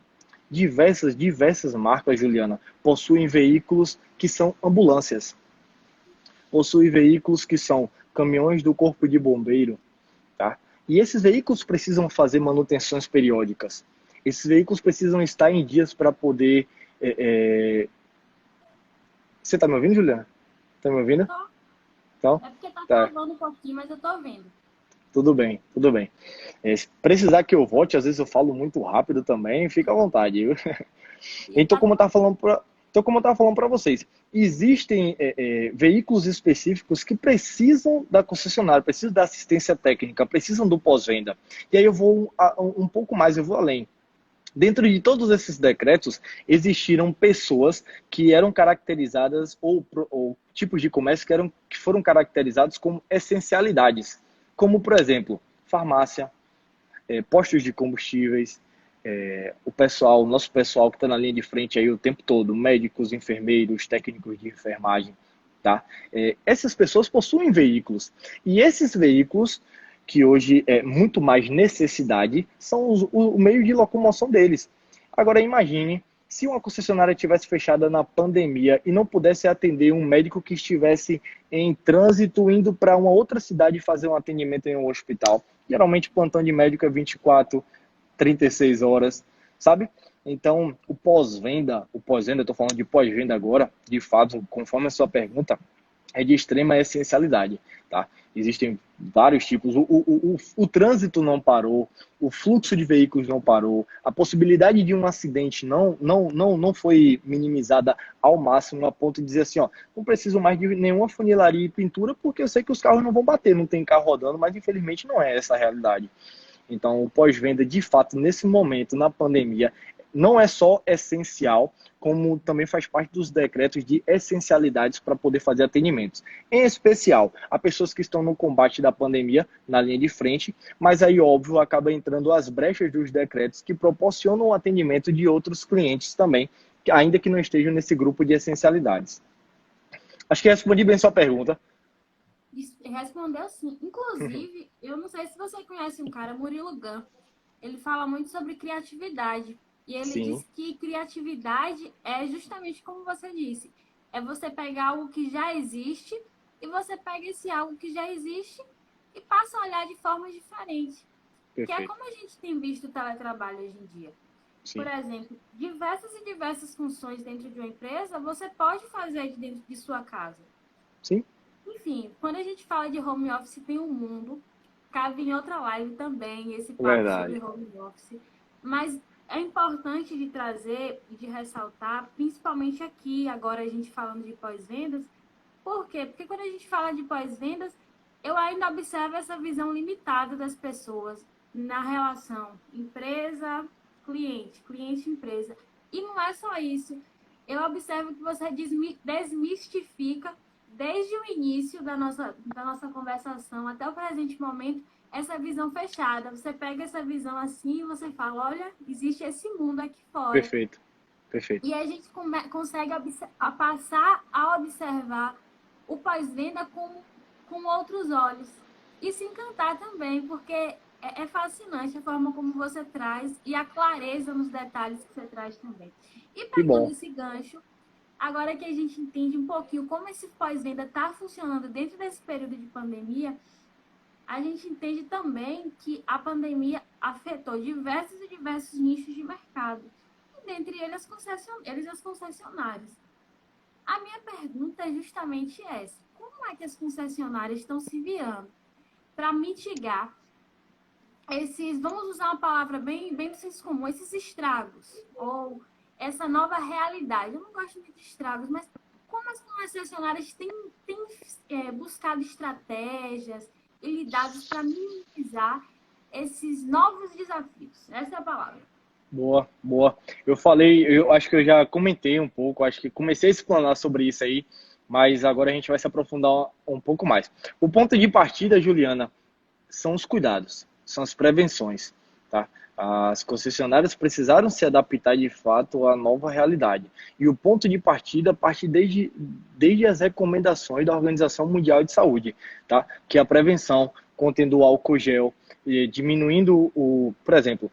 diversas marcas, Juliana, possuem veículos que são ambulâncias, possuem veículos que são caminhões do corpo de bombeiro, tá? E esses veículos precisam fazer manutenções periódicas. Esses veículos precisam estar em dias para poder... Você está me ouvindo, Juliana? Está me ouvindo? Tô. Então, É porque tá tá. travando um pouquinho, mas eu tô vendo. Tudo bem, tudo bem. Se precisar que eu volte, às vezes eu falo muito rápido também, fica à vontade, viu? E Então, tá como eu estava falando para vocês, existem veículos específicos que precisam da concessionária, precisam da assistência técnica, precisam do pós-venda. E aí eu vou um pouco mais, eu vou além. Dentro de todos esses decretos, existiram pessoas que eram caracterizadas, ou tipos de comércio que foram caracterizados como essencialidades. Como, por exemplo, farmácia, postos de combustíveis, nosso pessoal que está na linha de frente aí o tempo todo, médicos, enfermeiros, técnicos de enfermagem, tá? Essas pessoas possuem veículos. E esses veículos, que hoje é muito mais necessidade, são o meio de locomoção deles. Agora imagine se uma concessionária tivesse fechada na pandemia e não pudesse atender um médico que estivesse em trânsito indo para uma outra cidade fazer um atendimento em um hospital. Geralmente plantão de médico é 24, 36 horas, sabe? Então, o pós-venda, eu estou falando de pós-venda agora, de fato, conforme a sua pergunta, é de extrema essencialidade, tá? Existem vários tipos, o trânsito não parou, o fluxo de veículos não parou, a possibilidade de um acidente não foi minimizada ao máximo, a ponto de dizer assim, ó, não preciso mais de nenhuma funilaria e pintura, porque eu sei que os carros não vão bater, não tem carro rodando, mas infelizmente não é essa a realidade. Então, o pós-venda, de fato, nesse momento, na pandemia, não é só essencial, como também faz parte dos decretos de essencialidades para poder fazer atendimentos. Em especial, a pessoas que estão no combate da pandemia, na linha de frente, mas aí, óbvio, acaba entrando as brechas dos decretos que proporcionam o atendimento de outros clientes também, ainda que não estejam nesse grupo de essencialidades. Acho que respondi bem sua pergunta. Respondeu sim. Inclusive, eu não sei se você conhece um cara, Murilo Gun. Ele fala muito sobre criatividade. E ele sim, disse que criatividade é justamente como você disse, é você pegar algo que já existe e você pega esse algo que já existe e passa a olhar de forma diferente. Que é perfeito, como a gente tem visto o teletrabalho hoje em dia. Por sim, exemplo, diversas e diversas funções dentro de uma empresa você pode fazer de dentro de sua casa. sim, Enfim, quando a gente fala de home office, tem um mundo. Cabe em outra live também esse papo sobre verdade, home office. Mas é importante de trazer e de ressaltar, principalmente aqui, agora a gente falando de pós-vendas. Por quê? Porque quando a gente fala de pós-vendas, eu ainda observo essa visão limitada das pessoas na relação empresa-cliente, cliente-empresa. E não é só isso. Eu observo que você desmistifica, desde o início da nossa conversação até o presente momento, essa visão fechada. Você pega essa visão assim e você fala, olha, existe esse mundo aqui fora. perfeito, perfeito. E a gente consegue passar a observar o pós-venda com outros olhos. E se encantar também, porque é fascinante a forma como você traz e a clareza nos detalhes que você traz também. E Que pegando bom. esse gancho, agora que a gente entende um pouquinho como esse pós-venda está funcionando dentro desse período de pandemia, a gente entende também que a pandemia afetou diversos e diversos nichos de mercado, e dentre eles as concessionárias. A minha pergunta é justamente essa: como é que as concessionárias estão se virando para mitigar esses, vamos usar uma palavra bem do senso comum, esses estragos, ou essa nova realidade? Eu não gosto muito de estragos, mas como as concessionárias têm buscado estratégias e lidados para minimizar esses novos desafios? Essa é a palavra. Boa, boa. Eu falei, eu acho que eu já comentei um pouco, acho que comecei a explanar sobre isso aí, mas agora a gente vai se aprofundar um pouco mais. O ponto de partida, Juliana, são os cuidados, são as prevenções, tá? As concessionárias precisaram se adaptar de fato à nova realidade. E o ponto de partida parte desde as recomendações da Organização Mundial de Saúde, tá? Que é a prevenção, contendo álcool gel, diminuindo por exemplo,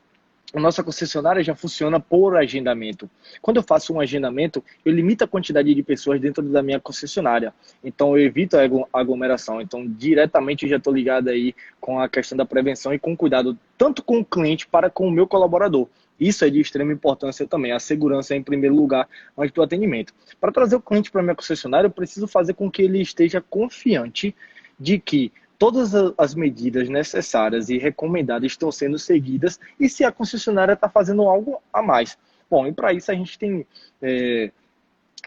a nossa concessionária já funciona por agendamento. Quando eu faço um agendamento, eu limito a quantidade de pessoas dentro da minha concessionária. Então, eu evito a aglomeração. Então, diretamente eu já estou ligado aí com a questão da prevenção e com cuidado, tanto com o cliente para com o meu colaborador. Isso é de extrema importância também. A segurança é em primeiro lugar antes do atendimento. Para trazer o cliente para a minha concessionária, eu preciso fazer com que ele esteja confiante de que todas as medidas necessárias e recomendadas estão sendo seguidas e se a concessionária está fazendo algo a mais. Bom, e para isso a gente tem,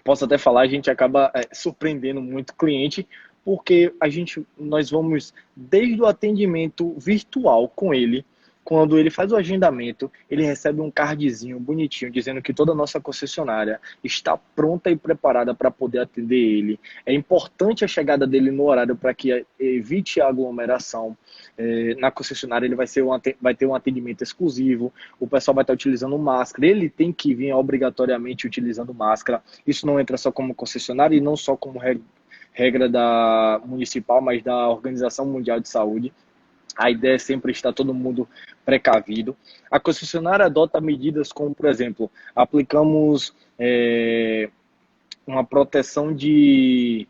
posso até falar, a gente acaba surpreendendo muito o cliente, porque nós vamos desde o atendimento virtual com ele. Quando ele faz o agendamento, ele recebe um cardzinho bonitinho dizendo que toda a nossa concessionária está pronta e preparada para poder atender ele. É importante a chegada dele no horário para que evite a aglomeração. Na concessionária ele vai ter um atendimento exclusivo, o pessoal vai estar utilizando máscara, ele tem que vir obrigatoriamente utilizando máscara. Isso não entra só como concessionária e não só como regra da municipal, mas da Organização Mundial de Saúde. A ideia é sempre estar todo mundo precavido. A concessionária adota medidas como, por exemplo, aplicamos uma proteção de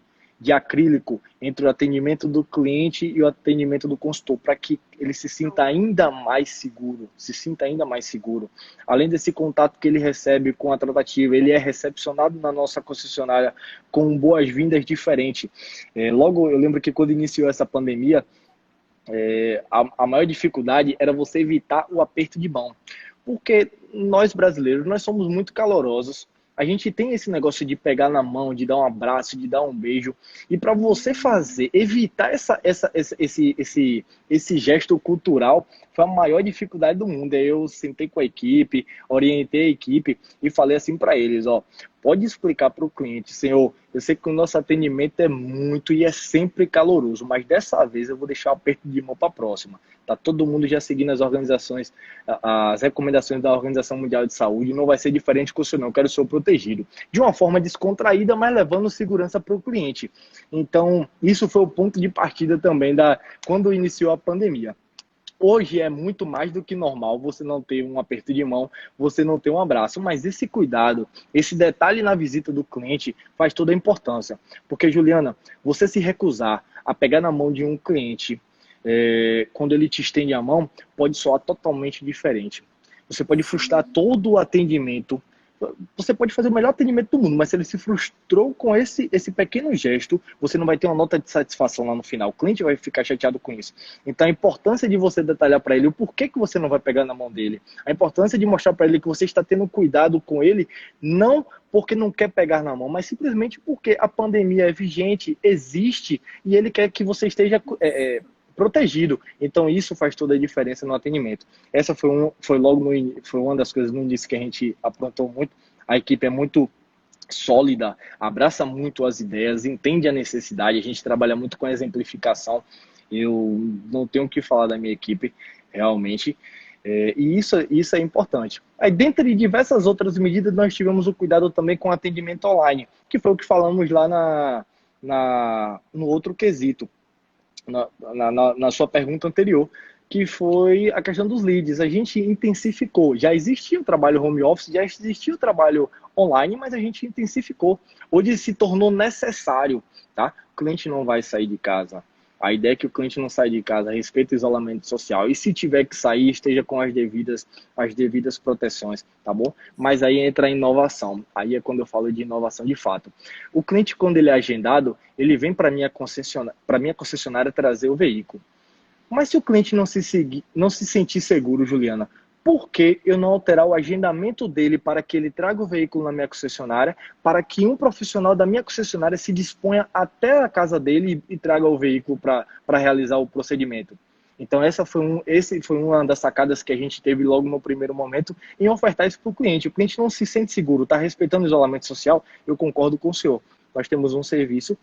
acrílico entre o atendimento do cliente e o atendimento do consultor, para que ele se sinta ainda mais seguro, Além desse contato que ele recebe com a tratativa, ele é recepcionado na nossa concessionária com boas-vindas diferentes. Logo, eu lembro que quando iniciou essa pandemia, a maior dificuldade era você evitar o aperto de mão. Porque nós brasileiros, nós somos muito calorosos. A gente tem esse negócio de pegar na mão, de dar um abraço, de dar um beijo. E para você evitar esse gesto cultural, foi a maior dificuldade do mundo. Aí eu sentei com a equipe, orientei a equipe e falei assim para eles, ó, pode explicar para o cliente, senhor, eu sei que o nosso atendimento é muito e é sempre caloroso, mas dessa vez eu vou deixar o aperto de mão para a próxima. Tá todo mundo já seguindo as recomendações da Organização Mundial de Saúde, não vai ser diferente com o senhor, não, eu quero ser protegido. De uma forma descontraída, mas levando segurança para o cliente. Então, isso foi o ponto de partida também quando iniciou a pandemia. Hoje é muito mais do que normal você não ter um aperto de mão, você não ter um abraço, mas esse cuidado, esse detalhe na visita do cliente faz toda a importância. Porque, Juliana, você se recusar a pegar na mão de um cliente quando ele te estende a mão, pode soar totalmente diferente. Você pode frustrar todo o atendimento. Você pode fazer o melhor atendimento do mundo, mas se ele se frustrou com esse pequeno gesto, você não vai ter uma nota de satisfação lá no final. O cliente vai ficar chateado com isso. Então, a importância de você detalhar para ele o porquê que você não vai pegar na mão dele. A importância de mostrar para ele que você está tendo cuidado com ele, não porque não quer pegar na mão, mas simplesmente porque a pandemia é vigente, existe, e ele quer que você esteja protegido. Então, isso faz toda a diferença no atendimento. Essa foi logo foi uma das coisas no início que a gente aprontou muito. A equipe é muito sólida, abraça muito as ideias, entende a necessidade, a gente trabalha muito com a exemplificação. Eu não tenho o que falar da minha equipe, realmente. E isso é importante. Aí, dentre diversas outras medidas, nós tivemos o cuidado também com atendimento online, que foi o que falamos lá no outro quesito, na sua pergunta anterior, que foi a questão dos leads. A gente intensificou. Já existia o trabalho home office, já existia o trabalho online, mas a gente intensificou. Hoje se tornou necessário, tá? O cliente não vai sair de casa. A ideia é que o cliente não saia de casa, respeite o isolamento social. E se tiver que sair, esteja com as devidas proteções, tá bom? Mas aí entra a inovação. Aí é quando eu falo de inovação de fato. O cliente, quando ele é agendado, ele vem para a minha concessionária trazer o veículo. Mas se o cliente não se sentir seguro, Juliana, por que eu não alterar o agendamento dele para que ele traga o veículo na minha concessionária, para que um profissional da minha concessionária se disponha até a casa dele e traga o veículo para realizar o procedimento? Então, esse foi uma das sacadas que a gente teve logo no primeiro momento em ofertar isso para o cliente. O cliente não se sente seguro, está respeitando o isolamento social, eu concordo com o senhor. Nós temos um serviço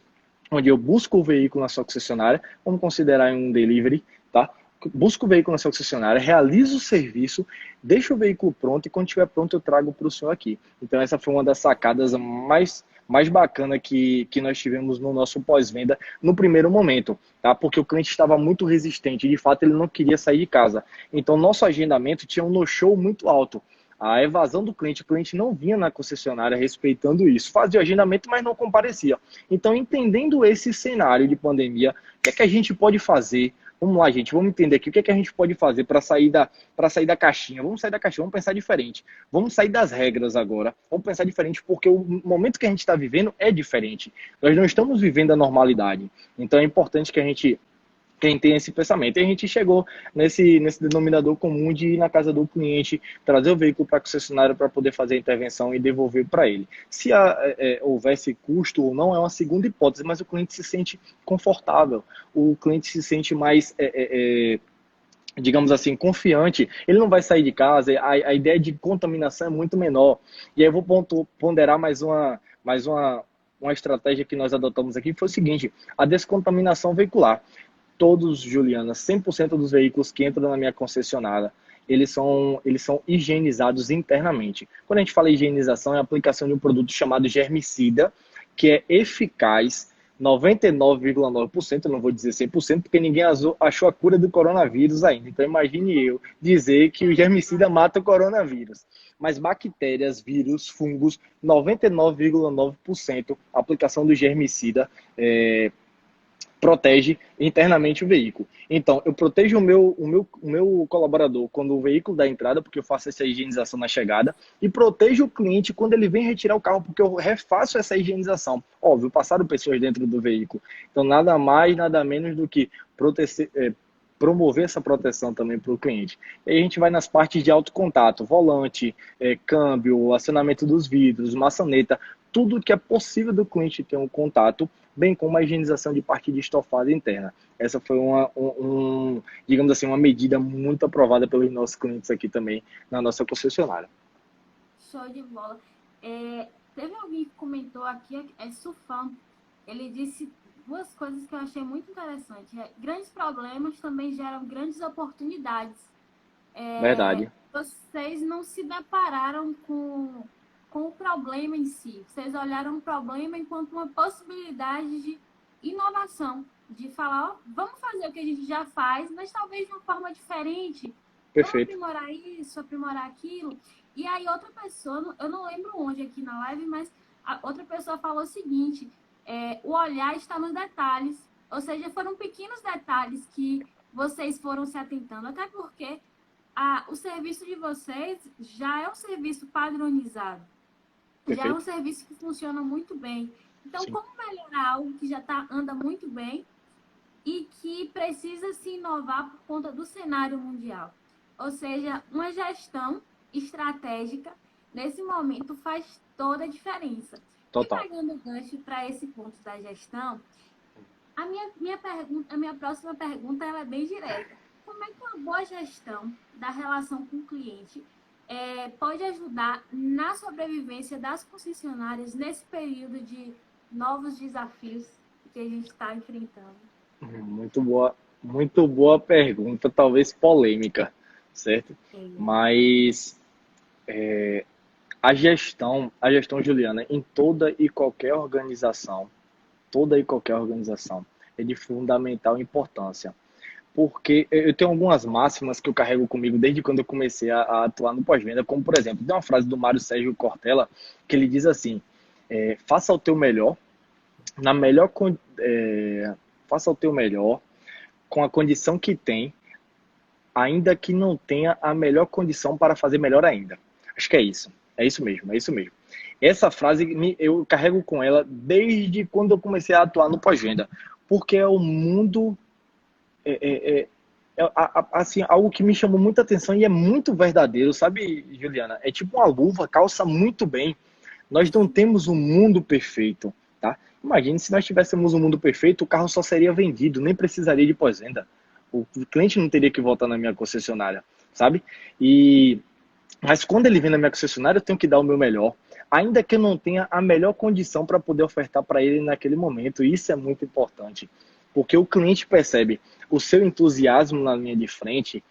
onde eu busco o veículo na sua concessionária, vamos considerar um delivery, tá? Busco o veículo na sua concessionária, realizo o serviço, deixo o veículo pronto e quando estiver pronto eu trago para o senhor aqui. Então essa foi uma das sacadas mais bacana que nós tivemos no nosso pós-venda no primeiro momento, tá? Porque o cliente estava muito resistente, de fato ele não queria sair de casa. Então nosso agendamento tinha um no-show muito alto. A evasão do cliente, o cliente não vinha na concessionária respeitando isso, fazia o agendamento, mas não comparecia. Então, entendendo esse cenário de pandemia, o que é que a gente pode fazer? Vamos lá, gente, vamos entender aqui o que é que a gente pode fazer para sair da caixinha. Vamos sair da caixinha, vamos pensar diferente. Vamos sair das regras agora. Vamos pensar diferente, porque o momento que a gente está vivendo é diferente. Nós não estamos vivendo a normalidade. Então, é importante que a gente quem tem esse pensamento. E a gente chegou nesse denominador comum de ir na casa do cliente, trazer o veículo para a concessionária para poder fazer a intervenção e devolver para ele. Se houvesse custo ou não, é uma segunda hipótese, mas o cliente se sente confortável, o cliente se sente mais digamos assim, confiante, ele não vai sair de casa, a ideia de contaminação é muito menor. E aí eu vou ponderar mais uma estratégia que nós adotamos aqui, que foi o seguinte, a descontaminação veicular. Todos, Juliana, 100% dos veículos que entram na minha concessionária, eles são higienizados internamente. Quando a gente fala higienização, é a aplicação de um produto chamado germicida, que é eficaz 99,9%, eu não vou dizer 100%, porque ninguém achou a cura do coronavírus ainda. Então imagine eu dizer que o germicida mata o coronavírus. Mas bactérias, vírus, fungos, 99,9% a aplicação do germicida protege internamente o veículo. Então, eu protejo o meu colaborador quando o veículo dá entrada, porque eu faço essa higienização na chegada, e protejo o cliente quando ele vem retirar o carro, porque eu refaço essa higienização. Óbvio, passaram pessoas dentro do veículo. Então, nada mais, nada menos do que promover essa proteção também para o cliente. E aí a gente vai nas partes de alto contato, volante, câmbio, acionamento dos vidros, maçaneta, tudo que é possível do cliente ter um contato, bem como a higienização de parte de estofado interna. Essa foi digamos assim, uma medida muito aprovada pelos nossos clientes aqui também na nossa concessionária. Show de bola. Teve alguém que comentou aqui, Sufão, ele disse duas coisas que eu achei muito interessantes. Grandes problemas também geram grandes oportunidades. Verdade. Vocês não se depararam com o problema em si. Vocês olharam o problema enquanto uma possibilidade de inovação. de falar, ó, vamos fazer o que a gente já faz, mas talvez de uma forma diferente. Vamos Perfeito. aprimorar isso, aprimorar aquilo. E aí outra pessoa, eu não lembro onde aqui na live, mas a outra pessoa falou o seguinte, o olhar está nos detalhes. Ou seja, foram pequenos detalhes que vocês foram se atentando, até porque o serviço de vocês já é um serviço padronizado, já é um Perfeito. serviço que funciona muito bem. Então, Sim. como melhorar algo que já anda muito bem e que precisa se inovar por conta do cenário mundial? Ou seja, uma gestão estratégica, nesse momento, faz toda a diferença. E Total. pegando o gancho para esse ponto da gestão, a minha próxima pergunta ela é bem direta. Como é que uma boa gestão da relação com o cliente pode ajudar na sobrevivência das concessionárias nesse período de novos desafios que a gente está enfrentando? Muito boa pergunta, talvez polêmica, certo? Mas a gestão, Juliana, em toda e qualquer organização, é de fundamental importância. Porque eu tenho algumas máximas que eu carrego comigo desde quando eu comecei a atuar no pós-venda, como por exemplo, tem uma frase do Mário Sérgio Cortella que ele diz assim: faça o teu melhor, na melhor, faça o teu melhor com a condição que tem, ainda que não tenha a melhor condição para fazer melhor ainda. Acho que é isso. É isso mesmo, é isso mesmo. Essa frase eu carrego com ela desde quando eu comecei a atuar no pós-venda, porque é o mundo é, é, assim, algo que me chamou muita atenção e é muito verdadeiro, sabe, Juliana? É tipo uma luva, calça muito bem. Nós não temos um mundo perfeito, tá? Imagine se nós tivéssemos um mundo perfeito, o carro só seria vendido, nem precisaria de pós-venda. O cliente não teria que voltar na minha concessionária, sabe? Mas quando ele vem na minha concessionária, eu tenho que dar o meu melhor, ainda que eu não tenha a melhor condição para poder ofertar para ele naquele momento. E isso é muito importante, porque o cliente percebe o seu entusiasmo na linha de frente,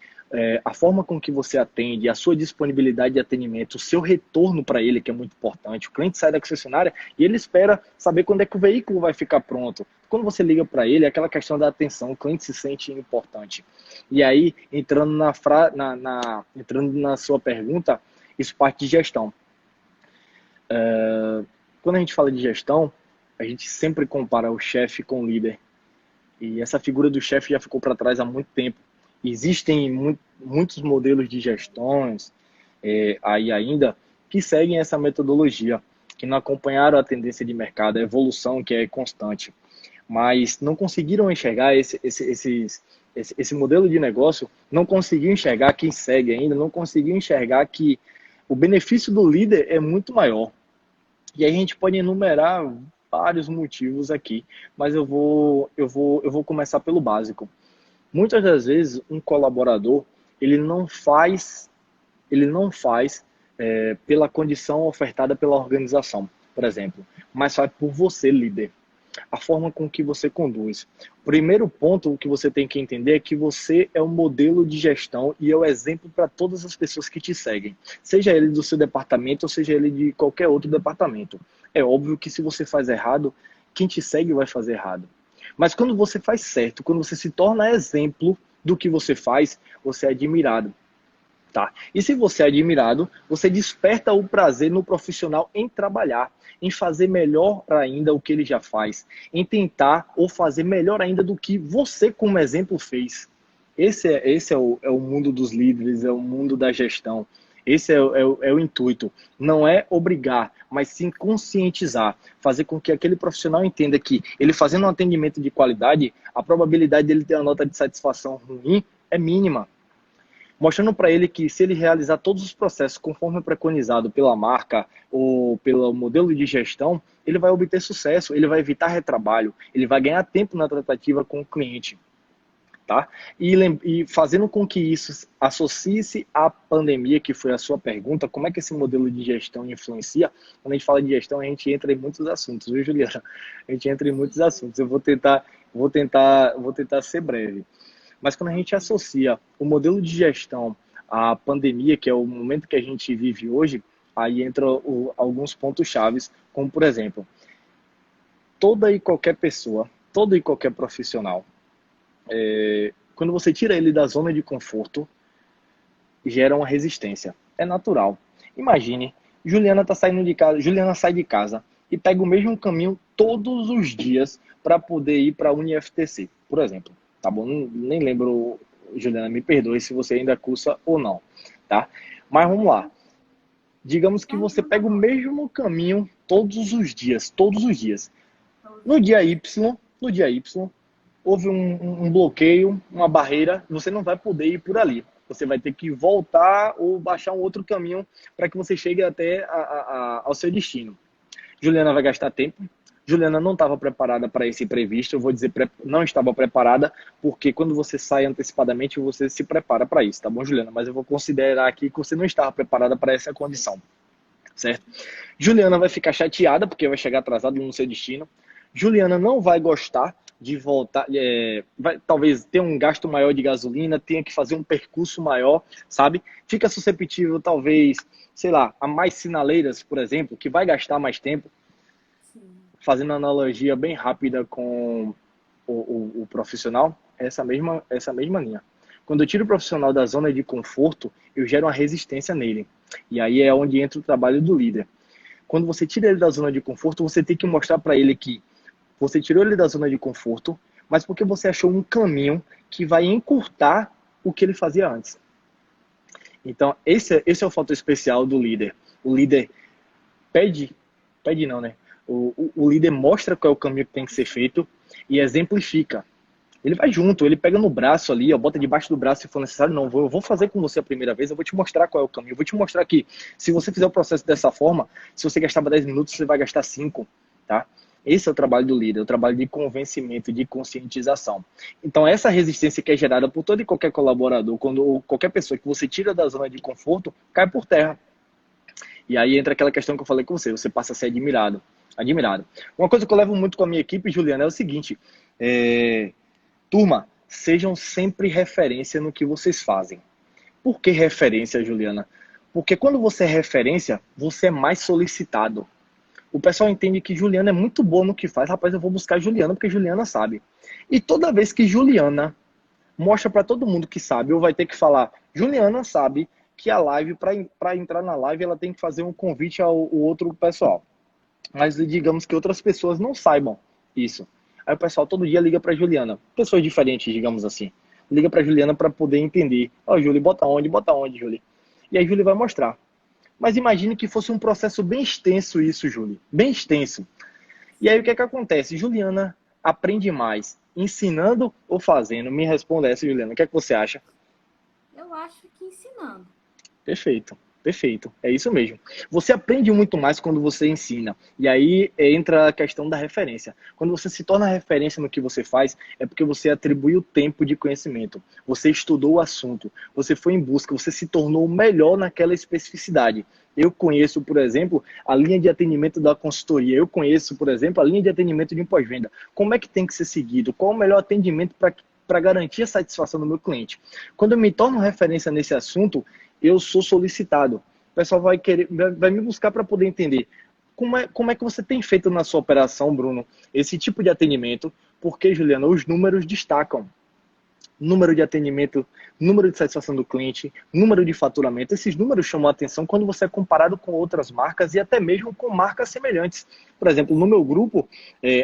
a forma com que você atende, a sua disponibilidade de atendimento, o seu retorno para ele, que é muito importante. O cliente sai da concessionária e ele espera saber quando é que o veículo vai ficar pronto. Quando você liga para ele, é aquela questão da atenção, o cliente se sente importante. E aí, entrando na sua pergunta, isso parte de gestão. Quando a gente fala de gestão, a gente sempre compara o chefe com o líder. E essa figura do chefe já ficou para trás há muito tempo. Existem muitos modelos de gestões aí ainda que seguem essa metodologia, que não acompanharam a tendência de mercado, a evolução que é constante, mas não conseguiram enxergar esse modelo de negócio, não conseguiu enxergar quem segue ainda, não conseguiu enxergar que o benefício do líder é muito maior. E aí a gente pode enumerar vários motivos aqui, mas eu vou começar pelo básico. Muitas das vezes um colaborador ele não faz pela condição ofertada pela organização, por exemplo, mas faz por você, líder. A forma com que você conduz. O primeiro ponto que você tem que entender é que você é um modelo de gestão e é o exemplo para todas as pessoas que te seguem, seja ele do seu departamento ou seja ele de qualquer outro departamento. É óbvio que se você faz errado, quem te segue vai fazer errado. Mas quando você faz certo, quando você se torna exemplo do que você faz, você é admirado. Tá? E se você é admirado, você desperta o prazer no profissional em trabalhar, em fazer melhor ainda o que ele já faz, em tentar ou fazer melhor ainda do que você, como exemplo, fez. Esse é o mundo dos líderes, é o mundo da gestão. Esse é o intuito. Não é obrigar, mas sim conscientizar. Fazer com que aquele profissional entenda que ele fazendo um atendimento de qualidade, a probabilidade dele ter uma nota de satisfação ruim é mínima, mostrando para ele que se ele realizar todos os processos conforme preconizado pela marca ou pelo modelo de gestão, ele vai obter sucesso, ele vai evitar retrabalho, ele vai ganhar tempo na tratativa com o cliente. Tá? E fazendo com que isso associe-se à pandemia, que foi a sua pergunta, como é que esse modelo de gestão influencia? Quando a gente fala de gestão, a gente entra em muitos assuntos, viu, Juliana? A gente entra em muitos assuntos. Eu vou tentar ser breve. Mas quando a gente associa o modelo de gestão à pandemia, que é o momento que a gente vive hoje, aí entra alguns pontos chaves, como por exemplo, toda e qualquer pessoa todo e qualquer profissional, quando você tira ele da zona de conforto, gera uma resistência. É natural. Imagine, Juliana tá saindo de casa, Juliana sai de casa e pega o mesmo caminho todos os dias para poder ir para a UniFTC, por exemplo. Tá bom? Nem lembro, Juliana, me perdoe se você ainda cursa ou não, tá? Mas vamos lá. Digamos que você pega o mesmo caminho todos os dias, todos os dias. No dia Y, houve um bloqueio, uma barreira, você não vai poder ir por ali. Você vai ter que voltar ou baixar um outro caminho para que você chegue até ao seu destino. Juliana vai gastar tempo. Juliana não estava preparada para esse imprevisto. Eu vou dizer, não estava preparada, porque quando você sai antecipadamente, você se prepara para isso, tá bom, Juliana? Mas eu vou considerar aqui que você não estava preparada para essa condição, certo? Juliana vai ficar chateada, porque vai chegar atrasada no seu destino. Juliana não vai gostar de voltar, vai talvez ter um gasto maior de gasolina, tenha que fazer um percurso maior, sabe? Fica susceptível, talvez, sei lá, a mais sinaleiras, por exemplo, que vai gastar mais tempo. Sim. Fazendo analogia bem rápida com o profissional, essa mesma linha. Quando eu tiro o profissional da zona de conforto, eu gero uma resistência nele. E aí é onde entra o trabalho do líder. Quando você tira ele da zona de conforto, você tem que mostrar para ele que você tirou ele da zona de conforto, mas porque você achou um caminho que vai encurtar o que ele fazia antes. Então, esse é o fator especial do líder. O líder pede não, né? O líder mostra qual é o caminho que tem que ser feito e exemplifica. Ele vai junto, ele pega no braço ali, ó, bota debaixo do braço se for necessário. Não, eu vou fazer com você a primeira vez, eu vou te mostrar qual é o caminho. Eu vou te mostrar que se você fizer o processo dessa forma, se você gastava 10 minutos, você vai gastar 5, tá? Esse é o trabalho do líder, é o trabalho de convencimento, de conscientização. Então, essa resistência que é gerada por todo e qualquer colaborador, ou qualquer pessoa que você tira da zona de conforto, cai por terra. E aí entra aquela questão que eu falei com você passa a ser admirado. Uma coisa que eu levo muito com a minha equipe, Juliana, é o seguinte, turma, sejam sempre referência no que vocês fazem. Por que referência, Juliana? Porque quando você é referência, você é mais solicitado. O pessoal entende que Juliana é muito boa no que faz. Rapaz, eu vou buscar Juliana porque Juliana sabe. E toda vez que Juliana mostra para todo mundo que sabe, ou vai ter que falar, Juliana sabe que a live, para entrar na live, ela tem que fazer um convite ao outro pessoal. Mas digamos que outras pessoas não saibam isso. Aí o pessoal todo dia liga para Juliana. Pessoas diferentes, digamos assim. Liga para Juliana para poder entender. Ó, Júlia, bota onde, Júlia? E aí Júlia vai mostrar. Mas imagine que fosse um processo bem extenso isso, Júlia. Bem extenso. E aí o que é que acontece? Juliana aprende mais ensinando ou fazendo? Me responda essa, Juliana. O que é que você acha? Eu acho que ensinando. Perfeito. Perfeito, é isso mesmo. Você aprende muito mais quando você ensina. E aí entra a questão da referência. Quando você se torna referência no que você faz, é porque você atribuiu tempo de conhecimento. Você estudou o assunto, você foi em busca, você se tornou melhor naquela especificidade. Eu conheço, por exemplo, a linha de atendimento da consultoria. Eu conheço, por exemplo, a linha de atendimento de um pós-venda. Como é que tem que ser seguido? Qual o melhor atendimento para garantir a satisfação do meu cliente? Quando eu me torno referência nesse assunto, eu sou solicitado. O pessoal vai me buscar para poder entender como é que você tem feito na sua operação, Bruno, esse tipo de atendimento, porque, Juliana, os números destacam. Número de atendimento, número de satisfação do cliente, número de faturamento. Esses números chamam a atenção quando você é comparado com outras marcas e até mesmo com marcas semelhantes. Por exemplo, no meu grupo,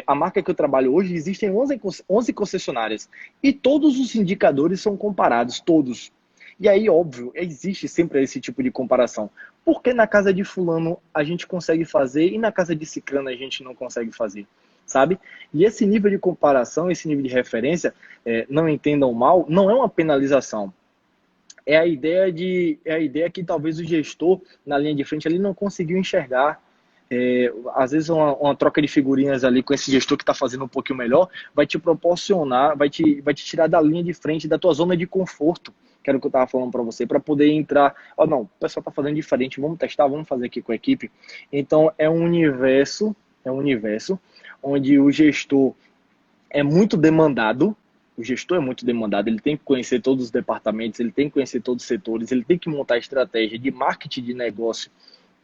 a marca que eu trabalho hoje, existem 11 concessionárias e todos os indicadores são comparados, todos. E aí, óbvio, existe sempre esse tipo de comparação. Por que na casa de fulano a gente consegue fazer e na casa de ciclano a gente não consegue fazer? Sabe? E esse nível de comparação, esse nível de referência, não entendam mal, não é uma penalização. É a ideia que talvez o gestor na linha de frente ali não conseguiu enxergar. Às vezes uma troca de figurinhas ali com esse gestor que está fazendo um pouquinho melhor vai te proporcionar, vai te tirar da linha de frente, da tua zona de conforto, que era o que eu estava falando para você, para poder entrar, não, o pessoal está fazendo diferente, vamos testar, vamos fazer aqui com a equipe. Então é um universo onde o gestor é muito demandado, ele tem que conhecer todos os departamentos, ele tem que conhecer todos os setores, ele tem que montar estratégia de marketing de negócio,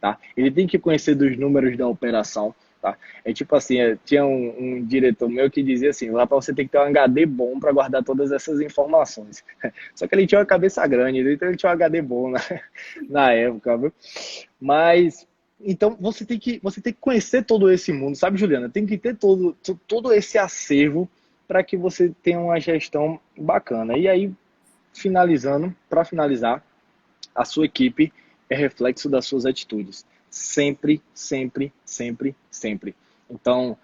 tá? Ele tem que conhecer dos números da operação, tá? É tipo assim, tinha um diretor meu que dizia assim, lá para você tem que ter um HD bom para guardar todas essas informações. Só que ele tinha uma cabeça grande, então ele tinha um HD bom na época, viu? Mas, então, você tem que conhecer todo esse mundo, sabe, Juliana? Tem que ter todo esse acervo para que você tenha uma gestão bacana. E aí, para finalizar, a sua equipe é reflexo das suas atitudes. Sempre, sempre, sempre, sempre. Então,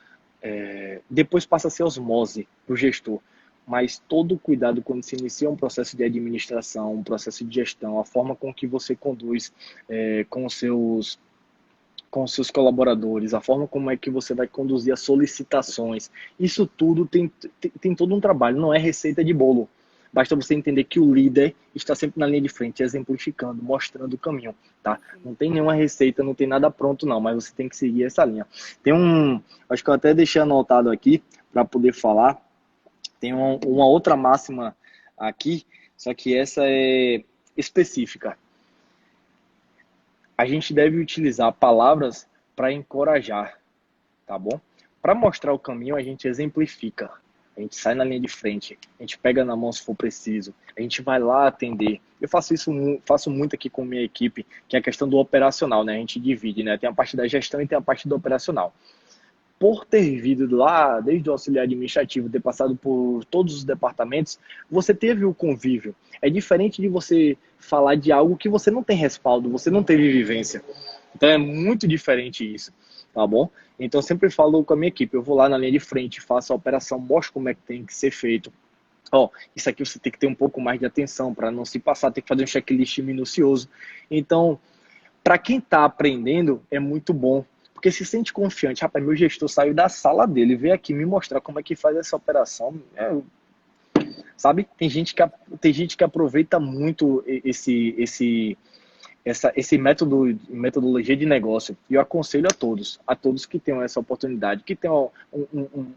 depois passa a ser osmose para o gestor. Mas todo cuidado quando se inicia um processo de administração, um processo de gestão, a forma com que você conduz com os seus colaboradores, a forma como é que você vai conduzir as solicitações, isso tudo tem todo um trabalho, não é receita de bolo. Basta você entender que o líder está sempre na linha de frente, exemplificando, mostrando o caminho, tá? Não tem nenhuma receita, não tem nada pronto não, mas você tem que seguir essa linha. Acho que eu até deixei anotado aqui para poder falar, tem uma outra máxima aqui, só que essa é específica. A gente deve utilizar palavras para encorajar, tá bom? Para mostrar o caminho, a gente exemplifica. A gente sai na linha de frente, a gente pega na mão se for preciso, a gente vai lá atender. Eu faço muito aqui com minha equipe, que é a questão do operacional, né? A gente divide, né? Tem a parte da gestão e tem a parte do operacional. Por ter vindo lá, desde o auxiliar administrativo, ter passado por todos os departamentos, você teve o convívio. É diferente de você falar de algo que você não tem respaldo, você não teve vivência. Então é muito diferente isso, tá bom? Então eu sempre falo com a minha equipe, eu vou lá na linha de frente, faço a operação, mostro como é que tem que ser feito. Ó, isso aqui você tem que ter um pouco mais de atenção para não se passar, tem que fazer um checklist minucioso. Então, para quem está aprendendo, é muito bom. Porque se sente confiante, rapaz, meu gestor saiu da sala dele, veio aqui me mostrar como é que faz essa operação. Sabe? Tem gente que aproveita muito esse metodologia de negócio. E eu aconselho a todos que tenham essa oportunidade, que tenham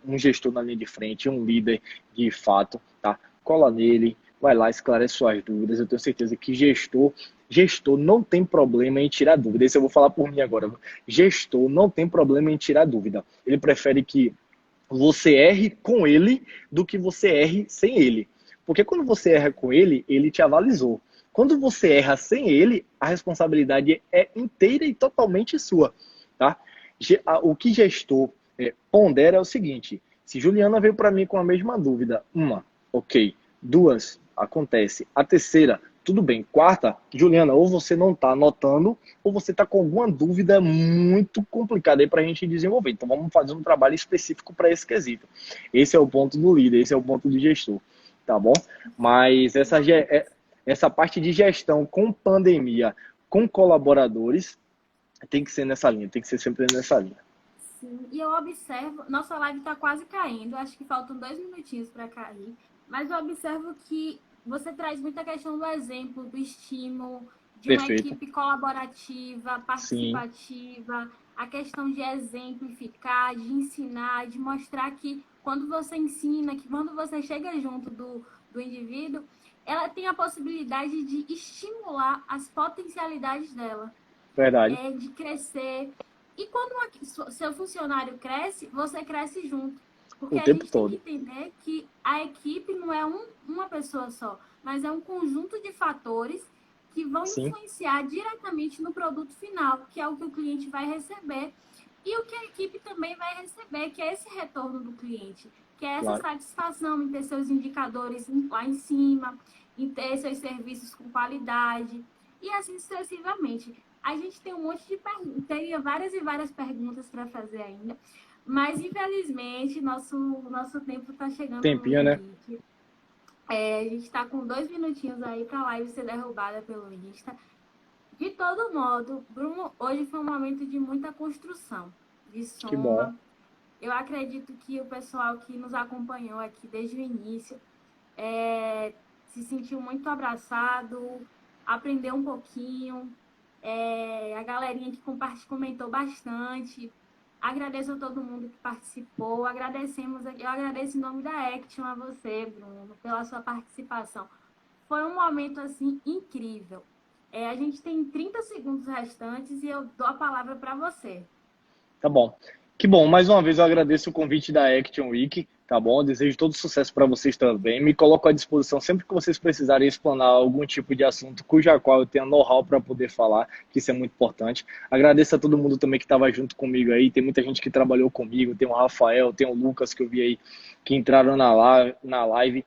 um gestor na linha de frente, um líder de fato, tá? Cola nele, vai lá, esclarece suas dúvidas. Eu tenho certeza que gestor não tem problema em tirar dúvida. Isso eu vou falar por mim agora. Gestor não tem problema em tirar dúvida. Ele prefere que você erre com ele do que você erre sem ele. Porque quando você erra com ele, ele te avalizou. Quando você erra sem ele, a responsabilidade é inteira e totalmente sua. Tá? O que gestor pondera é o seguinte: se Juliana veio para mim com a mesma dúvida, ok. Duas, acontece. A terceira, tudo bem. Quarta, Juliana, ou você não está anotando, ou você está com alguma dúvida muito complicada aí para a gente desenvolver. Então vamos fazer um trabalho específico para esse quesito. Esse é o ponto do líder, esse é o ponto do gestor. Tá bom? Mas essa parte de gestão com pandemia, com colaboradores, tem que ser nessa linha, tem que ser sempre nessa linha. Sim, e eu observo, nossa live está quase caindo, acho que faltam 2 minutinhos para cair, mas eu observo que você traz muita questão do exemplo, do estímulo, de uma Perfeito. equipe colaborativa, Sim. participativa, a questão de exemplificar, de ensinar, de mostrar que quando você ensina, que quando você chega junto do indivíduo, ela tem a possibilidade de estimular as potencialidades dela, Verdade. de crescer. E quando seu funcionário cresce, você cresce junto. Porque O a tempo gente tem que todo. entender que a equipe não é uma pessoa só, mas é um conjunto de fatores que vão Sim. influenciar diretamente no produto final, que é o que o cliente vai receber, e o que a equipe também vai receber, que é esse retorno do cliente, que é essa Claro. satisfação em ter seus indicadores lá em cima, em ter seus serviços com qualidade, e assim sucessivamente. A gente tem um monte de perguntas, teria várias e várias perguntas para fazer ainda, mas infelizmente nosso tempo está chegando no Tempinho, né? limite. A gente está com 2 minutinhos aí para a live ser derrubada pelo Insta. De todo modo, Bruno, hoje foi um momento de muita construção, de Que bom. soma. Eu acredito que o pessoal que nos acompanhou aqui desde o início se sentiu muito abraçado, aprendeu um pouquinho. A galerinha que comentou bastante. Agradeço a todo mundo que participou. Eu agradeço em nome da Action a você, Bruno, pela sua participação. Foi um momento assim incrível. A gente tem 30 segundos restantes e eu dou a palavra para você. Tá bom. Que bom, mais uma vez eu agradeço o convite da Action Week, tá bom? Eu desejo todo sucesso para vocês também. Me coloco à disposição sempre que vocês precisarem explanar algum tipo de assunto cuja qual eu tenha know-how para poder falar, que isso é muito importante. Agradeço a todo mundo também que estava junto comigo aí. Tem muita gente que trabalhou comigo, tem o Rafael, tem o Lucas que eu vi aí que entraram na live.